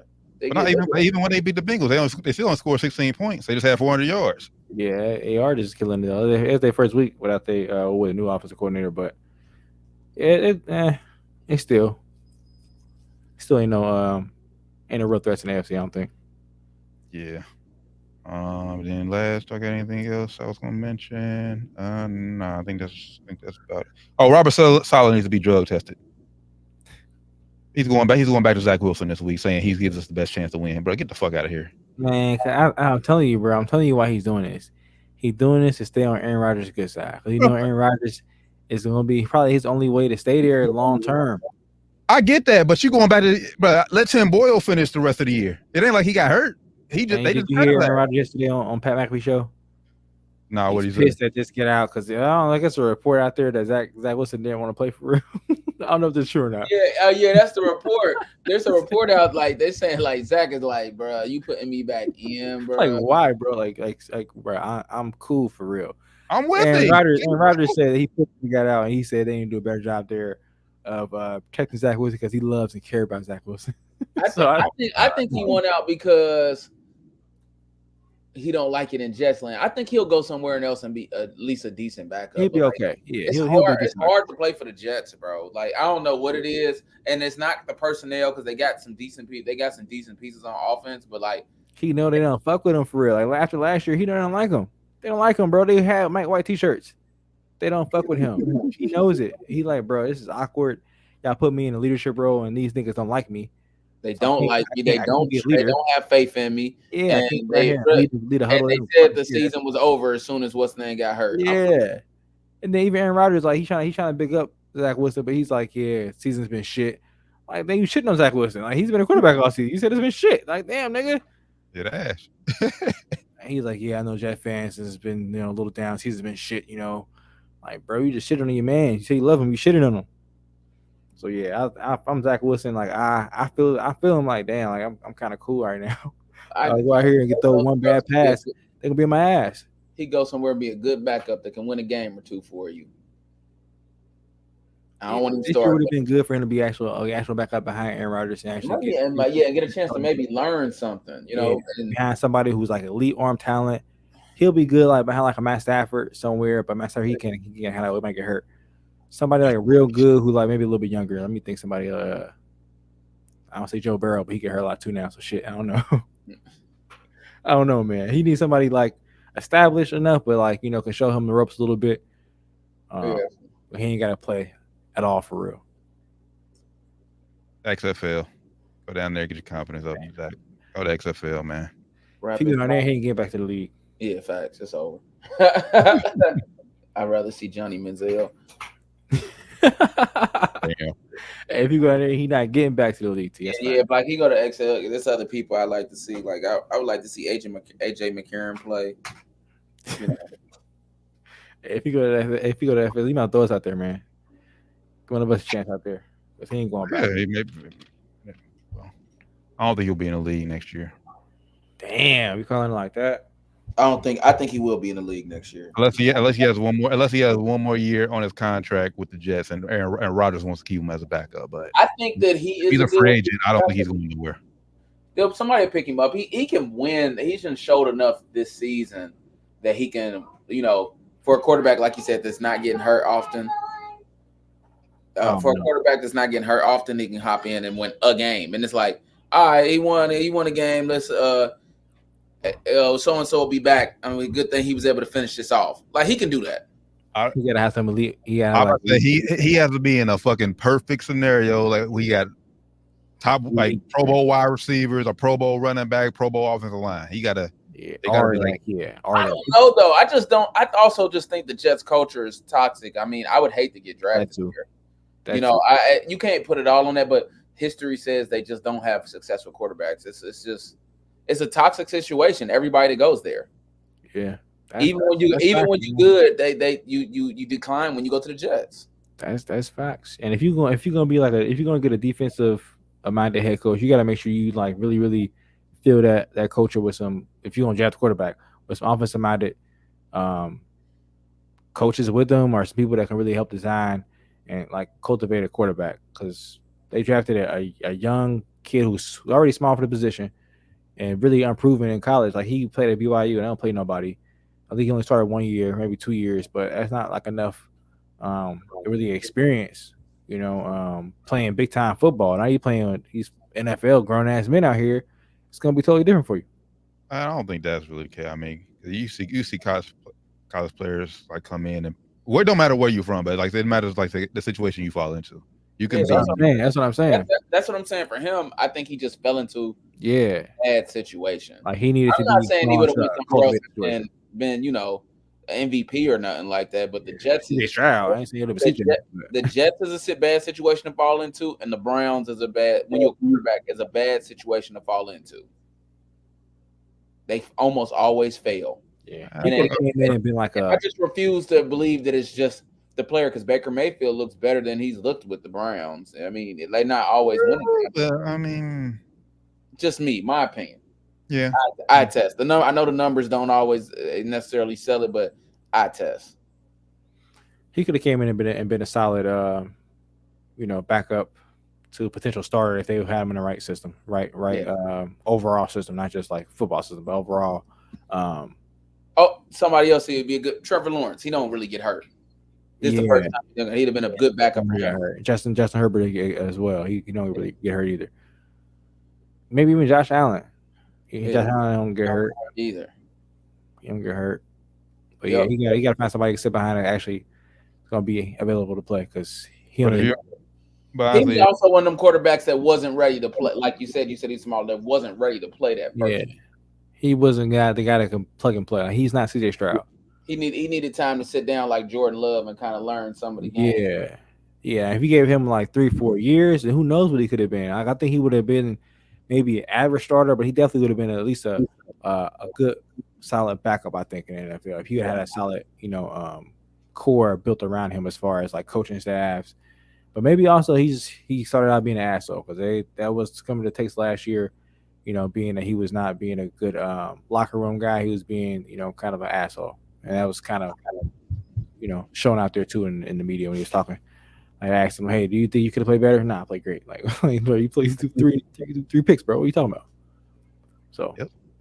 But even when they beat the Bengals, they still don't score 16 points. They just had 400 yards. Yeah, AR just killing it. It's their first week without with a new offensive coordinator, but it still ain't no real threats in the AFC, I don't think. Yeah. Then last, I got anything else I was gonna mention? No, I think that's about it. Oh, Robert Saleh needs to be drug tested. He's going back to Zach Wilson this week, saying he gives us the best chance to win. Bro, get the fuck out of here, man. I'm telling you, bro. I'm telling you why he's doing this. He's doing this to stay on Aaron Rodgers' good side. Because Aaron Rodgers is going to be probably his only way to stay there long term. I get that, but you going back to, bro, let Tim Boyle finish the rest of the year. It ain't like he got hurt. They Did just you hear Aaron Rodgers yesterday on Pat McAfee show? Nah, what he's he pissed said? that this get out because I guess a report out there that Zach Wilson didn't want to play for real. I don't know if that's true or not. Yeah, that's the report. There's a report out like they're saying like Zach is like, bro, you putting me back in, bro. Like why, bro? Like, bro, I'm cool for real. I'm with Aaron you. Rodgers said that he got out and he said they didn't do a better job there of protecting Zach Wilson because he loves and cares about Zach Wilson. I think he went out because he don't like it in Jets land. I think he'll go somewhere else and be at least a decent backup. He'll be okay. Yeah, it's hard to play for the Jets, bro. Like I don't know what it is, and it's not the personnel because they got some decent people. They got some decent pieces on offense, but like he know they don't fuck with him for real. Like after last year, he don't like him. They don't like him, bro. They have Mike White t-shirts. They don't fuck with him. He knows it. He like, bro, this is awkward. Y'all put me in a leadership role, and these niggas don't like me. They don't like me. They don't have faith in me. Yeah, and they said the season was over as soon as what's name got hurt. Yeah, and then even Aaron Rodgers like he's trying to big up Zach Wilson, but he's like, yeah, season's been shit. Like, man, you shitting on Zach Wilson. Like he's been a quarterback all season. You said it's been shit. Like, damn, nigga. Yeah, ass. He's like, yeah, I know Jet fans has been a little down. Season's been shit. Like, bro, you just shitting on your man. You say you love him, you shitting on him. So yeah, I'm Zach Wilson. Like I feel him. Like damn, like I'm kind of cool right now. I go out here and get throw one bad pass, they gonna be in my ass. He goes somewhere and be a good backup that can win a game or two for you. I don't want him to start. It would have been good for him to be actual backup behind Aaron Rodgers and actually get a chance to maybe learn something. Behind somebody who's like elite arm talent. He'll be good like behind like a Matt Stafford somewhere, but Matt Stafford he can handle it, might get hurt. Somebody like real good who like maybe a little bit younger. Let me think somebody I don't say Joe Burrow, but he get hurt a lot too now. So shit, I don't know. I don't know, man. He needs somebody like established enough, but like can show him the ropes a little bit. But he ain't gotta play at all for real. XFL. Go down there, get your confidence up. Go to XFL, man. If he go down there, he ain't get back to the league. Yeah, facts. It's over. I'd rather see Johnny Manziel. If you go in there, he not getting back to the league. Yeah, like he go to XL. There's other people I like to see. Like I would like to see AJ McCarron play. If you go to FL, he might throw us out there, man. One of us a chance out there, because he ain't going back. Yeah, I don't think he'll be in the league next year. Damn, you calling it like that? I think he will be in the league next year. Unless he has one more year on his contract with the Jets, and Rodgers wants to keep him as a backup. But I think that he's a free agent. I don't think he's going anywhere. Somebody will pick him up. He can win. He's been showed enough this season that he can, for a quarterback like you said that's not getting hurt often. A quarterback that's not getting hurt often, he can hop in and win a game. And it's like, all right, he won a game. Let's so and so will be back. I mean, good thing he was able to finish this off. Like he can do that. He gotta have some elite. He has to be in a fucking perfect scenario. Like we got top like Pro Bowl wide receivers, a Pro Bowl running back, Pro Bowl offensive line. He gotta. I don't know though. I also just think the Jets culture is toxic. I mean, I would hate to get drafted here. You can't put it all on that, but history says they just don't have successful quarterbacks. It's a toxic situation. Everybody that goes there. Yeah. Even when you're good, you decline when you go to the Jets. That's facts. And if you're gonna get a defensive minded head coach, you gotta make sure you like really, really feel that culture with some. If you're gonna draft a quarterback with some offensive minded coaches with them, or some people that can really help design and like cultivate a quarterback, because they drafted a young kid who's already small for the position and really unproven in college. Like he played at BYU and I don't play nobody. I think he only started 1 year, maybe 2 years, but that's not like enough to really experience, playing big time football. Now he's NFL grown ass men out here. It's gonna be totally different for you. I don't think that's really okay. I mean, you see college players like come in and it don't matter where you're from, but like it matters like the situation you fall into. You can. That's what I'm saying. That's what I'm saying. For him, I think he just fell into a bad situation. Like he needed. I'm not saying he would have went somewhere else and been, MVP or nothing like that. But the Jets, CJ Stroud, I ain't saying the Jets is a bad situation to fall into, and the Browns is a bad when you're a quarterback is a bad situation to fall into. They almost always fail. Yeah, and been like I just refuse to believe that it's just the player because Baker Mayfield looks better than he's looked with the Browns. I mean, they're not always winning. I mean, just me, my opinion. Yeah, I test. I know the numbers don't always necessarily sell it, but I test. He could have came in and been a solid, backup to a potential starter if they had him in the right system, right, overall system, not just like football system, but overall. Somebody else would be a good Trevor Lawrence. He don't really get hurt. This is the first time he'd have been a good backup for him. Justin Herbert as well. He don't really get hurt either. Maybe even Josh Allen. Josh Allen don't get hurt either. He don't get hurt. But yeah, he got to find somebody to sit behind and actually is going to be available to play because he only. But he's also one of them quarterbacks that wasn't ready to play. Like you said he's small. That wasn't ready to play that first. Yeah, he wasn't the guy that can plug and play. He's not CJ Stroud. He needed time to sit down like Jordan Love and kind of learn some of the games. Yeah. If you gave him like 3-4 years, then who knows what he could have been. Like, I think he would have been maybe an average starter, but he definitely would have been at least a good, solid backup. I think in the NFL if he had a solid, core built around him as far as like coaching staffs. But maybe also he started out being an asshole because that was coming to taste last year. Being that he was not being a good locker room guy, he was being kind of an asshole. And that was kind of, shown out there too in the media when he was talking. I asked him, "Hey, do you think you could have played better?" Nah, I played great. Like, bro, you played three picks, bro. What are you talking about? So,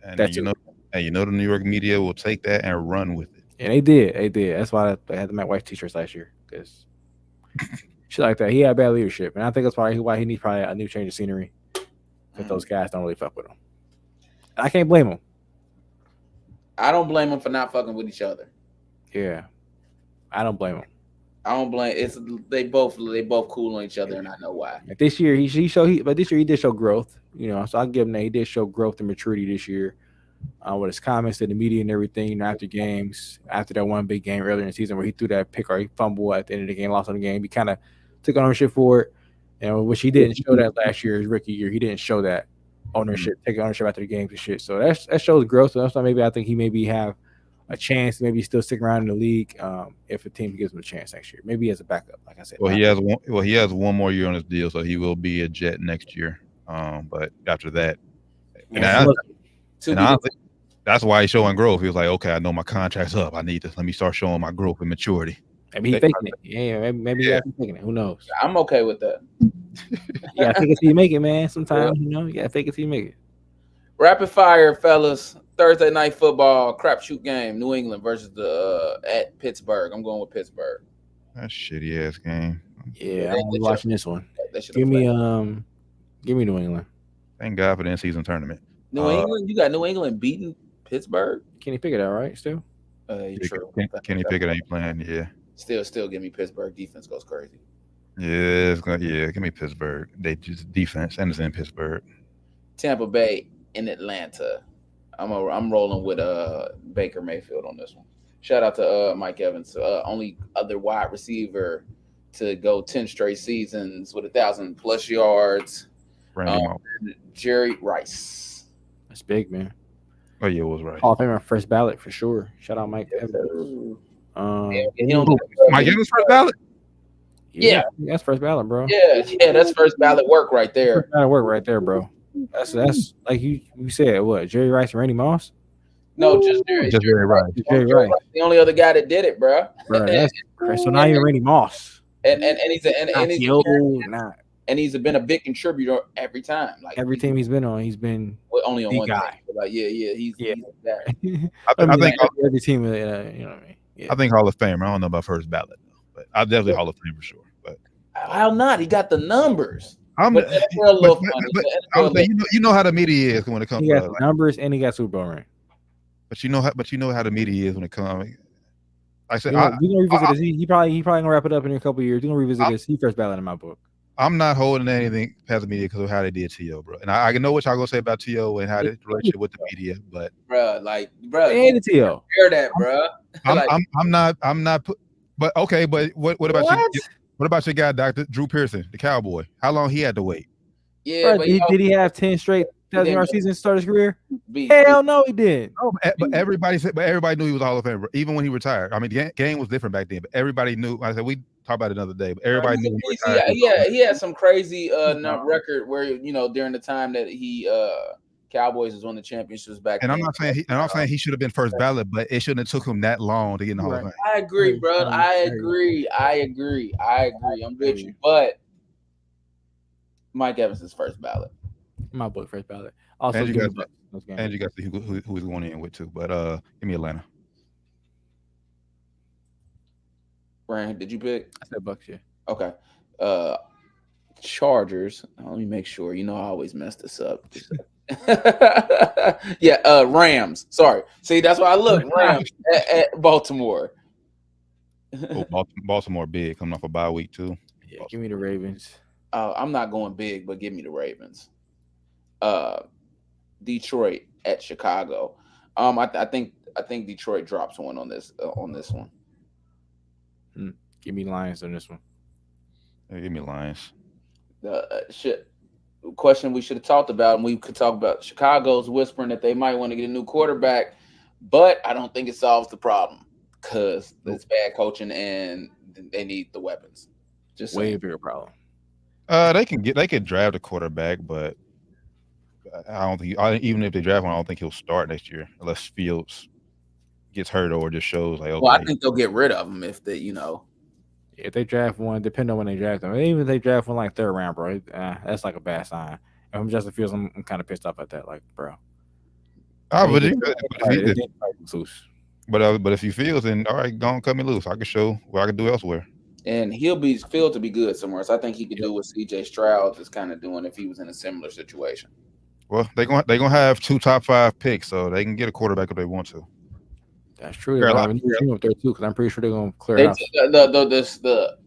and that's the New York media will take that and run with it. And they did. That's why they had the Matt White t-shirts last year because shit like that. He had bad leadership, and I think that's probably why he needs probably a new change of scenery. Because those guys don't really fuck with him. I can't blame him. I don't blame them for not fucking with each other. Yeah, I don't blame them. I don't blame. They both cool on each other, and I know why. This year he did show growth. So I'll give him that he did show growth and maturity this year. With his comments to the media and everything, after games, after that one big game earlier in the season where he threw that pick or he fumbled at the end of the game, lost on the game, he kind of took ownership for it. Which he didn't show that last year, his rookie year. He didn't show that ownership, taking ownership after the games and shit. So that shows growth. So that's why maybe I think he maybe have a chance, maybe still stick around in the league if a team gives him a chance next year. Maybe as a backup, like I said. Well, he has one more year on his deal, so he will be a Jet next year. But after that, that's why he's showing growth. He was like, okay, I know my contract's up. Let me start showing my growth and maturity. Maybe he's faking it. Yeah, maybe he's faking it. Who knows? I'm okay with that. You gotta fake it till you make it, man. Sometimes, you gotta fake it till you make it. Rapid fire, fellas. Thursday night football, crapshoot game. New England versus at Pittsburgh. I'm going with Pittsburgh. That shitty ass game. Yeah, I'm watching this one. Give me New England. Thank God for the in-season tournament. New England? You got New England beating Pittsburgh? Kenny Pickett out, right? Still? True. Kenny Pickett ain't playing, yeah. Still give me Pittsburgh. Defense goes crazy. Yeah, give me Pittsburgh. They just defense and it's in Pittsburgh. Tampa Bay in Atlanta. I'm rolling with Baker Mayfield on this one. Shout out to Mike Evans, only other wide receiver to go 10 straight seasons with 1,000+ yards. Jerry Rice. That's big, man. Oh yeah, it was right. Hall of Famer first ballot for sure. Shout out Mike Evans. Mike Evans first ballot. Yeah, that's first ballot, bro. Yeah, that's first ballot work right there. First ballot work right there, bro. That's like you said. What, Jerry Rice and Randy Moss? No, just Jerry Rice. Jerry Rice. The only other guy that did it, bro. So now you're Randy Moss. And he's been a big contributor every time. Like every team he's been on, he's been only on one guy. Like he's that. I think every team, you know what I mean. Yeah. I think Hall of Fame. I don't know about first ballot, but I definitely Hall of Fame for sure. But how not? He got the numbers. You know how the media is when it comes. He got numbers and he got Super Bowl ring. But you know how the media is when it comes. I said, we're gonna revisit this. He probably gonna wrap it up in a couple of years. We're gonna revisit this. He first ballot in my book. I'm not holding anything past the media because of how they did T.O., bro. And I know what y'all gonna say about T.O. and how the relationship with the media, but bro, they hated T.O. Hear that, bro. I'm not. But okay, but what about you? What about your guy, Dr. Drew Pearson, the Cowboy? How long he had to wait? Yeah, Bro, did he have 10 straight 1,000-yard seasons to start his career? Beat. Hell no, he didn't. Oh, but everybody knew he was a Hall of Famer, even when he retired. I mean, the game was different back then, but everybody knew. I said we talk about it another day, but everybody knew he retired. He had some crazy record where during the time that he Cowboys was won the championships back. And then. I'm not saying he should have been first ballot, but it shouldn't have took him that long to get in the Hall of Fame. I agree, bro. I agree. I'm with you, but Mike Evans is first ballot. My boy, first ballot. Also, and you got to see who he's going in with too. But give me Atlanta. Ryan, did you pick? I said Bucks, yeah. Okay. Chargers. Let me make sure. I always mess this up. Yeah, Rams. Sorry. See, that's why I look. Rams at Baltimore. Baltimore big coming off a bye week too. Yeah, give me the Ravens. I'm not going big, but give me the Ravens. Detroit at Chicago. I think Detroit drops one on this one. Give me Lions on this one. Yeah, give me Lions. Question we should have talked about, and we could talk about Chicago's whispering that they might want to get a new quarterback, but I don't think it solves the problem because it's bad coaching and they need the weapons. Just way bigger problem. They could draft a quarterback, but I don't think even if they draft one, I don't think he'll start next year unless Fields gets hurt or just shows like. Okay. Well, I think they'll get rid of him if they, If they draft one, depending on when they draft them, even if they draft one like third round, bro, that's like a bad sign. If I'm Justin Fields, I'm kind of pissed off at that, like, bro. But if you Fields, then all right, don't cut me loose. I can show what I can do elsewhere. And he'll be feel to be good somewhere. So I think he could do what CJ Stroud is kind of doing if he was in a similar situation. Well, they're gonna have 2 top 5 picks, so they can get a quarterback if they want to. That's true. Carolina up there too, because I'm pretty sure they're gonna clear out. The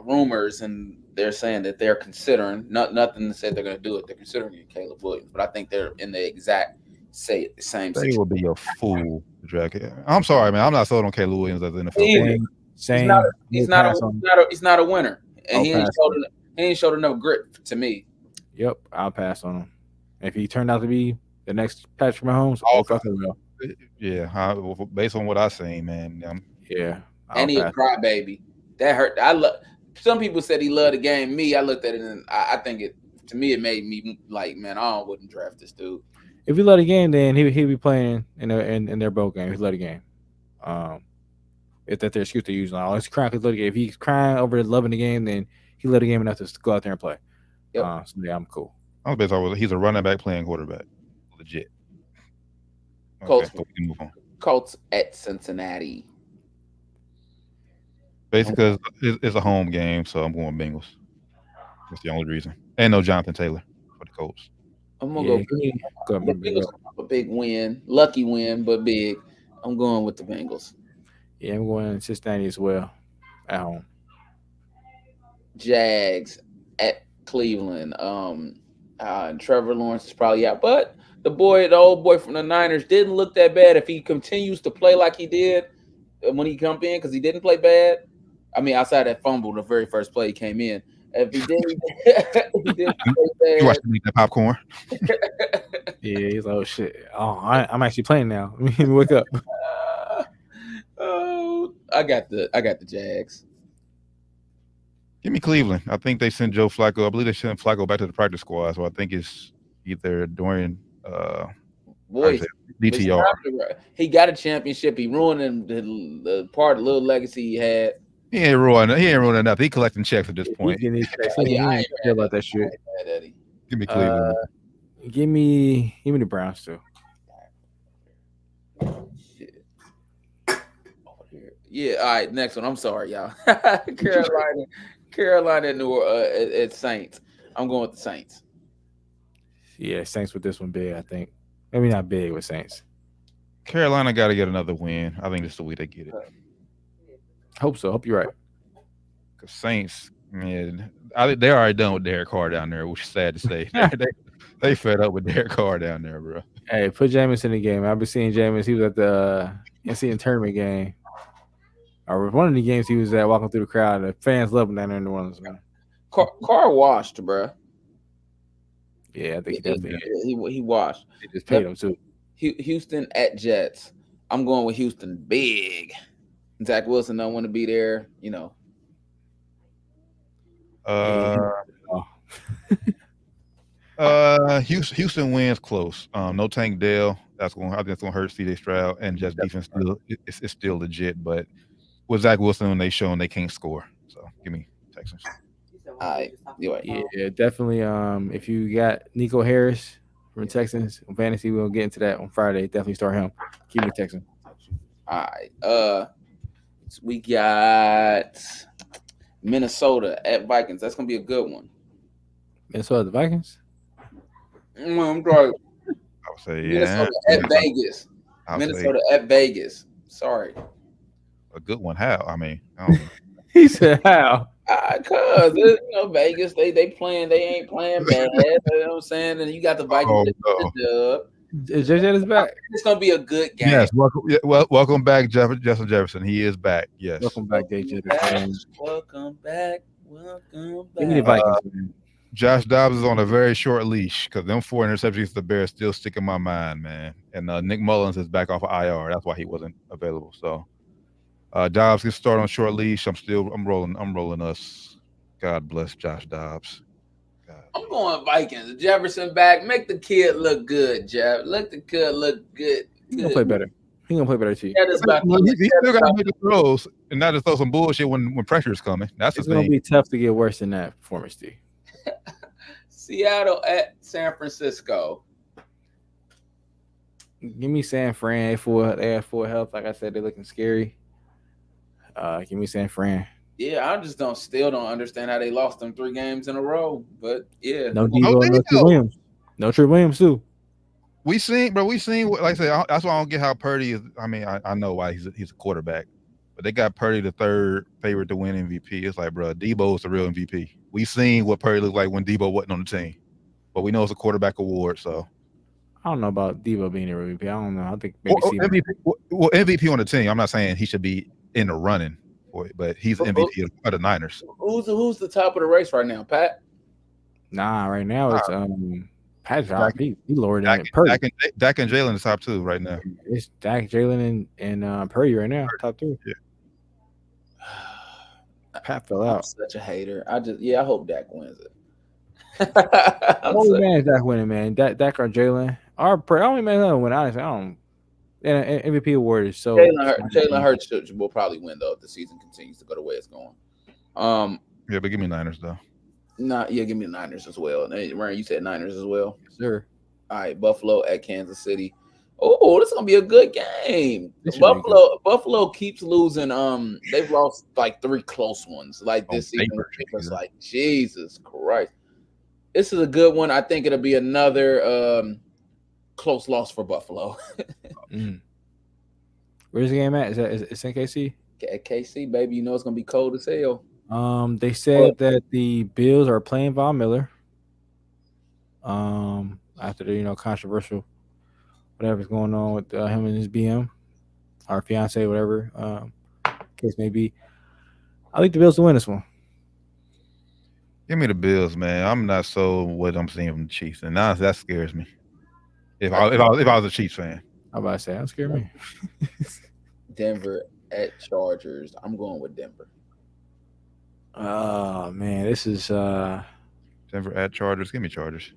rumors, and they're saying that they're considering nothing to say they're gonna do it. They're considering Caleb Williams, but I think they're in the exact same situation. They will be a fool to drag it. I'm sorry, man. I'm not sold on Caleb Williams as an NFL player. He's not a winner, and he ain't showed enough grit to me. Yep, I'll pass on him. If he turned out to be the next Patrick Mahomes, yeah, based on what I seen, man. And he a crybaby. That hurt. Some people said he loved the game. Me, I looked at it and I think it made me like, man, I wouldn't draft this dude. If he loved the game, then he'd be playing in their boat game. He loved the game. If that's their excuse to use, he's crying because he loved the game. If he's crying over loving the game, then he loved the game enough to go out there and play. Yep. So yeah, I'm cool. I was based off he's a running back playing quarterback, legit. Colts, Colts at Cincinnati. Basically, it's a home game, so I'm going Bengals. That's the only reason. And no Jonathan Taylor for the Colts. I'm gonna go Bengals. A big win, lucky win, but big. I'm going with the Bengals. Yeah, I'm going Cincinnati as well at home. Jags at Cleveland. And Trevor Lawrence is probably out, but the old boy from the Niners didn't look that bad. If he continues to play like he did when he come in, because he didn't play bad. I mean, outside that fumble, the very first play he came in. If he didn't, play bad. You watch me eat that popcorn. Yeah, he's like, oh shit. Oh, I'm actually playing now. Let me wake up. I got the Jags. Give me Cleveland. I think they sent Joe Flacco. I believe they sent Flacco back to the practice squad. So I think it's either Dorian DTR. He got a championship. He ruined the little legacy he had. He ain't ruining nothing. He collecting checks at this point. He ain't care about that shit. Give me Cleveland. Give me the Browns too. Yeah, all right, next one. I'm sorry, y'all. Carolina at Saints. I'm going with the Saints. Yeah, Saints with this one big, I think. Maybe not big with Saints. Carolina got to get another win. I think this is the way they get it. Hope so. Hope you're right. Because Saints, man, they're already done with Derek Carr down there, which is sad to say. they fed up with Derek Carr down there, bro. Hey, put Jameis in the game. I've been seeing Jameis. He was at the NCAA tournament game. Or one of the games he was at, walking through the crowd. The fans love him down there in New Orleans, man. Car washed, bro. Yeah, I think he definitely. He washed. They just paid him too. Houston at Jets. I'm going with Houston big. Zach Wilson don't want to be there, you know. Houston wins close. No Tank Dell. I think that's gonna hurt CJ Stroud, and just defense still it's still legit. But with Zach Wilson, when they shown they can't score, so give me Texans. All right, yeah, definitely. If you got Nico Harris from Texans on fantasy, we'll get into that on Friday. Definitely start him. Keep me Texans. All right. We got Minnesota at Vikings. That's gonna be a good one. Minnesota, the Vikings. I'm sorry. I would say Minnesota at Vegas. Minnesota at Vegas. Sorry. A good one. How? I mean, I don't know. He said how? Cause Vegas, they ain't playing bad. You know what I'm saying? And you got the Vikings. Is JJ back? It's gonna be a good game. Yes, welcome back, Justin Jefferson. He is back. Yes. Welcome back, JJ. Welcome back. Give me the Vikings. Josh Dobbs is on a very short leash because them 4 interceptions the Bears still stick in my mind, man. And Nick Mullins is back off of IR. That's why he wasn't available. So Dobbs gets started on short leash. I'm rolling us. God bless Josh Dobbs. God. I'm going Vikings. Jefferson back. Make the kid look good, Jeff. Let the kid look good. He's gonna play better. He's gonna play better too. He still gotta make the throws and not just throw some bullshit when pressure is coming. That's the thing. It's gonna be tough to get worse than that performance, D. Seattle at San Francisco. Give me San Fran. They have full health. Like I said, they're looking scary. Give me San Fran. Yeah, I just still don't understand how they lost them 3 games in a row. But yeah, no Debo, no Trey Williams, no Trey Williams too. We seen, like I said, that's why I don't get how Purdy is. I mean, I know why he's a quarterback, but they got Purdy the 3rd favorite to win MVP. It's like, bro, Debo's the real MVP. We seen what Purdy looked like when Debo wasn't on the team, but we know it's a quarterback award. So I don't know about Debo being a MVP. I don't know. I think maybe MVP on the team. I'm not saying he should be in the running, but he's MVP of the Niners. Who's the top of the race right now, Pat? Nah, right now it's Pat. He lower than Purdy. Dak and Jalen is top 2 right now. It's Dak, Jalen, and Purdy right now, top 3. Yeah. Pat fell out. I'm such a hater. I hope Dak wins it. Only man is Dak winning, man. Dak or Jalen. Only man that win. Honestly, I don't. And MVP award is so. Jalen Hurts will probably win though if the season continues to go the way it's going. Yeah, but give me Niners though. Give me the Niners as well. Ryan, you said Niners as well. Sure. All right, Buffalo at Kansas City. Oh, this is gonna be a good game. Buffalo keeps losing. They've lost like 3 close ones. Like this season, it's like Jesus Christ. This is a good one. I think it'll be another close loss for Buffalo. Where's the game at? Is in KC? At KC, baby. You know it's gonna be cold as hell. They said that the Bills are playing Von Miller. After the controversial whatever's going on with him and his BM or fiance, whatever case may be. I think the Bills to win this one. Give me the Bills, man. I'm not so what I'm seeing from the Chiefs, and now that scares me. If I was a Chiefs fan, I'm about to say, that scared me. Denver at Chargers. I'm going with Denver. Oh man, this is Denver at Chargers. Give me Chargers.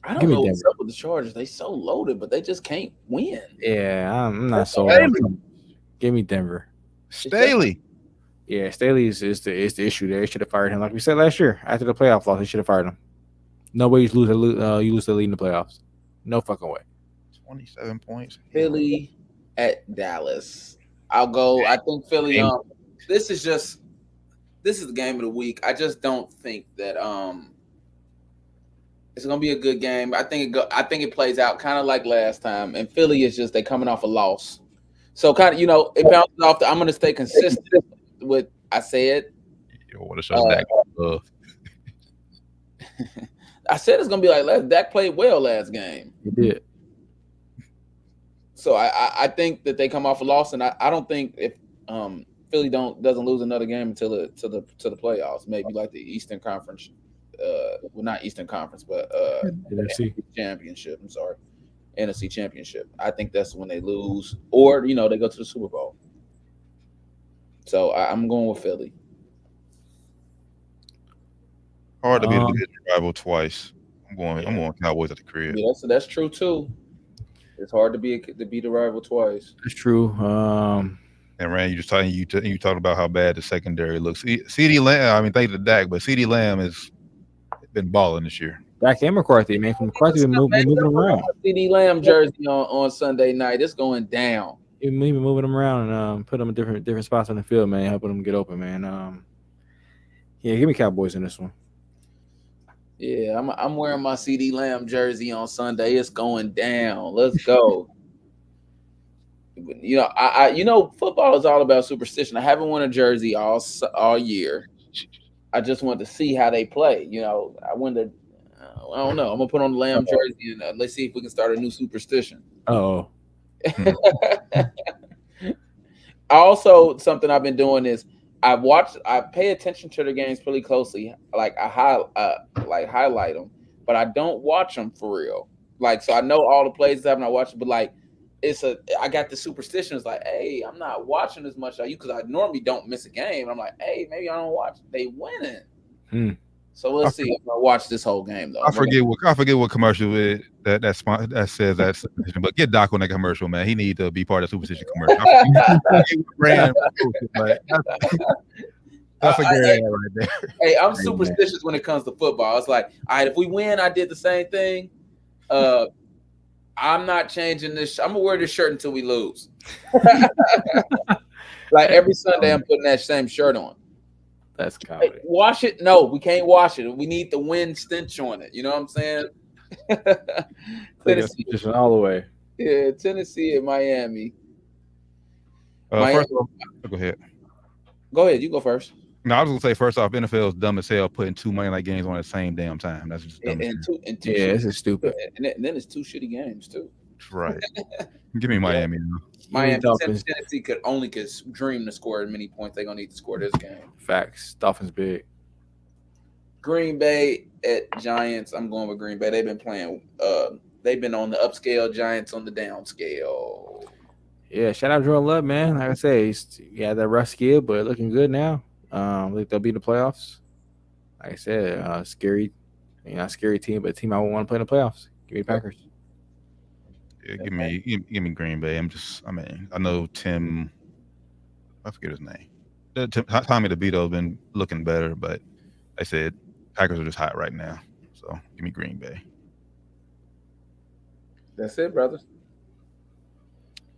I don't know what's up with the Chargers. They so loaded, but they just can't win. Yeah, I'm not so. Give me Denver. Staley. Yeah, Staley is the issue there. They should have fired him, like we said last year after the playoff loss. They should have fired him. No way you lose the lead in the playoffs. No fucking way. 27 points. Philly at Dallas. I'll go. I think Philly. This is the game of the week. I just don't think that it's gonna be a good game. I think it plays out kind of like last time. And Philly is just they coming off a loss, so kind of it bounces off. I'm gonna stay consistent with I said. You want to show Dak love. I said it's gonna be like Dak played well last game. He did. So I think that they come off a loss, and I don't think if Philly doesn't lose another game until the playoffs, maybe like the Eastern Conference, well, not Eastern Conference, but NFC Championship. I'm sorry, NFC Championship. I think that's when they lose, or they go to the Super Bowl. So I'm going with Philly. Hard to be the division rival twice. I'm going Cowboys at the crib. Yeah, that's true too. It's hard to be the rival twice. It's true. And Rand, you talked about how bad the secondary looks. CD Lamb, I mean, thank you to Dak, but CD Lamb has been balling this year. Dak and McCarthy, man. McCarthy been moving around. CD Lamb jersey on Sunday night. It's going down. Even moving them around and put them in different spots on the field, man, helping them get open, man. Yeah, give me Cowboys in this one. Yeah, I'm wearing my CD Lamb jersey on Sunday. It's going down. Let's go. Football is all about superstition. I haven't worn a jersey all year. I just wanted to see how they play. I wanted to. I don't know. I'm gonna put on the Lamb jersey and let's see if we can start a new superstition. Oh. Also, something I've been doing is I pay attention to the games pretty closely. Like I highlight them, but I don't watch them for real. Like, so I know all the plays that I watch it, but like I got the superstition. It's like, hey, I'm not watching as much as you because I normally don't miss a game. I'm like, hey, maybe I don't watch. They winning. So let's see if I watch this whole game though. I forget what commercial that says that superstition, but get Doc on that commercial, man. He need to be part of the superstition commercial. That's a good ad right there. Hey, I'm superstitious when it comes to football. It's like, all right, if we win, I did the same thing. I'm not changing this. I'm gonna wear this shirt until we lose. Like every Sunday, I'm putting that same shirt on. That's comedy. Hey, wash it? No, we can't wash it. We need the wind stench on it. You know what I'm saying? Tennessee all the way. Yeah, Tennessee and Miami. First off, go ahead. Go ahead. You go first. No, I was gonna say first off, NFL is dumb as hell putting 2 Monday night games on at the same damn time. That's just dumb. And two yeah, this is stupid. And then it's 2 shitty games too. Right. Give me Miami. Miami, Tennessee could dream to score as many points they're gonna need to score this game. Facts. Dolphins big. Green Bay at Giants. I'm going with Green Bay. They've been playing. They've been on the upscale. Giants on the downscale. Yeah, shout out Jordan Love, man. Like I say, he had that rough skill, but looking good now. Like they'll be in the playoffs. Like I said, scary. Not scary team, but a team I would want to play in the playoffs. Give me the Packers. Yeah, give me Green Bay. I know Tim. I forget his name. Tommy DeVito's been looking better, but I said Packers are just hot right now. So give me Green Bay. That's it, brothers.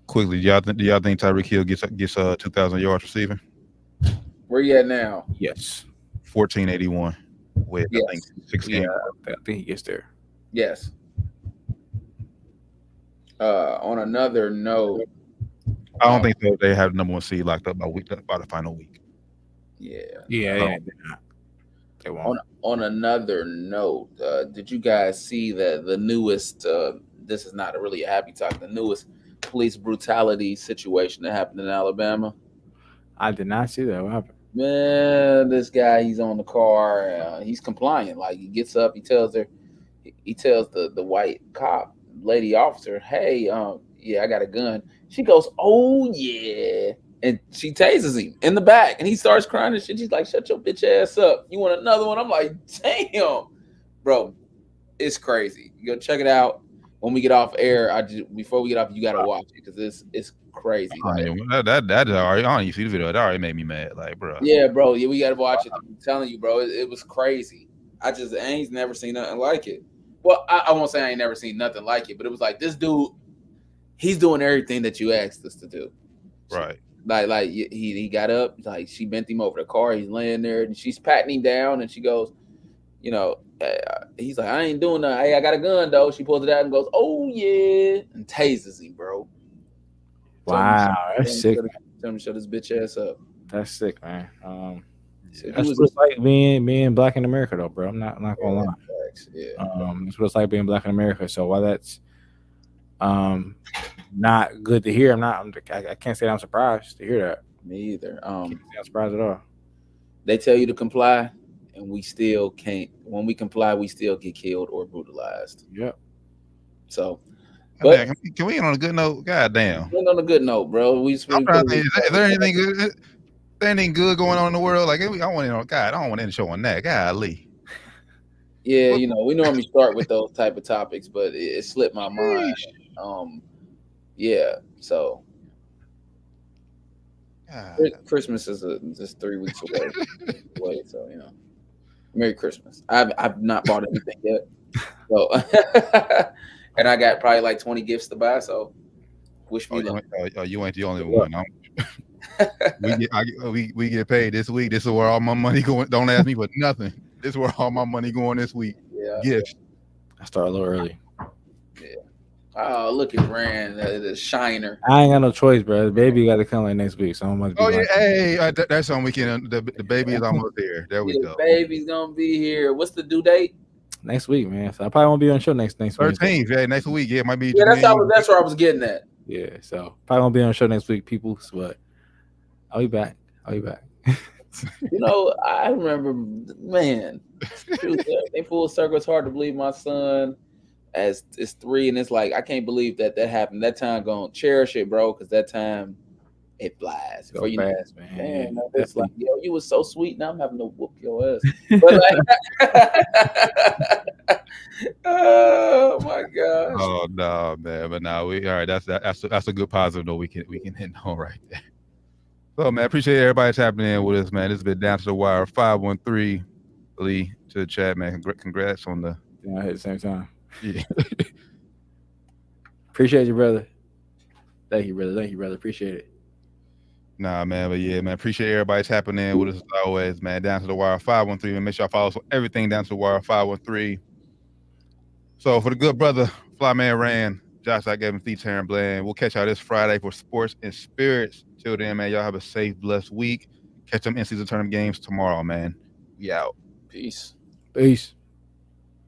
Quickly, do y'all think Tyreek Hill gets 2,000 yards receiving? Where you at now? Yes. 1481. With yes. I think 6 games. I think he gets there. Yes. On another note, I don't think they have number 1 seed locked up by the final week. Yeah. They won't. On another note, did you guys see the newest? This is not really a happy talk. The newest police brutality situation that happened in Alabama. I did not see that. What happened? Man, this guy, he's on the car. He's compliant. Like he gets up, he tells the white cop, lady officer, hey, yeah, I got a gun. She goes, oh yeah, and she tases him in the back, and he starts crying and shit. She's like, shut your bitch ass up. You want another one? I'm like, damn, bro, it's crazy. You go check it out when we get off air. Before we get off, you gotta watch it because it's crazy. That already on. You see the video? That already made me mad. Like, bro. Yeah, bro. Yeah, we gotta watch it. I'm telling you, bro. It was crazy. I ain't never seen nothing like it. Well, I won't say I ain't never seen nothing like it, but it was like this dude. He's doing everything that you asked us to do. Right. Like he got up. Like she bent him over the car. He's laying there, and she's patting him down, and she goes, he's like, I ain't doing nothing. Hey, I got a gun though. She pulls it out and goes, oh yeah, and tases him, bro. Wow, that's sick. Tell him to shut his bitch ass up. That's sick, man. That's what it's like being black in America, though, bro. I'm not gonna lie. Yeah. That's what it's like being black in America. So while that's not good to hear. I can't say I'm surprised to hear that. Me either. Can't say I'm surprised at all. They tell you to comply, and we still can't. When we comply, we still get killed or brutalized. Yep. So, but can we end on a good note? God damn. End on a good note, bro. I'm trying to think, is there anything good? Is there anything good going on in the world? Like, I want to know. God, I don't want to end the show on that. Golly. Yeah, you know, we normally start with those type of topics, but it slipped my mind. Yeah. So. Christmas is just 3 weeks away. So, you know, Merry Christmas. I've not bought anything yet. So, and I got probably like 20 gifts to buy. So, wish me luck. You ain't the only one. We get paid this week. This is where all my money going. Don't ask me for nothing. This is where all my money going this week. Yeah. Gifts. I start a little early. Yeah. Oh, look at Rand, the shiner. I ain't got no choice, bro. The baby got to come like next week, so I'm gonna be. Oh yeah, hey, that's on weekend. The baby is almost there. There we go. The baby's gonna be here. What's the due date? Next week, man. So I probably won't be on the show next week. 13th, yeah, next week. Yeah, it might be. Yeah, that's where I was getting at. Yeah, so probably won't be on the show next week, people. But I'll be back. You know, I remember, man. In full circle, it's hard to believe my son as it's 3, and it's like I can't believe that happened. That time, gonna cherish it, bro, because that time it flies. Go fast, man. It's like, yo, you was so sweet. Now I'm having to whoop your ass. But like, oh my gosh. Oh no, man. But now we all right. That's a good positive note we can hit on right there. So man, appreciate everybody tapping in with us, man. This has been Down to the Wire 513. Lee to the chat, man. Congrats on the. Yeah, I hit the same time. Yeah. Appreciate you, brother. Thank you, brother. Appreciate it. Nah, man, but yeah, man. Appreciate everybody tapping in with us as always, man. Down to the Wire 513. And make sure y'all follow us on everything Down to the Wire 513. So for the good brother, Flyman Rand, Josh, I gave him Taryn Bland. We'll catch y'all this Friday for Sports and Spirits. Till then, man, y'all have a safe, blessed week. Catch them in-season tournament games tomorrow, man. We out. Peace. Peace.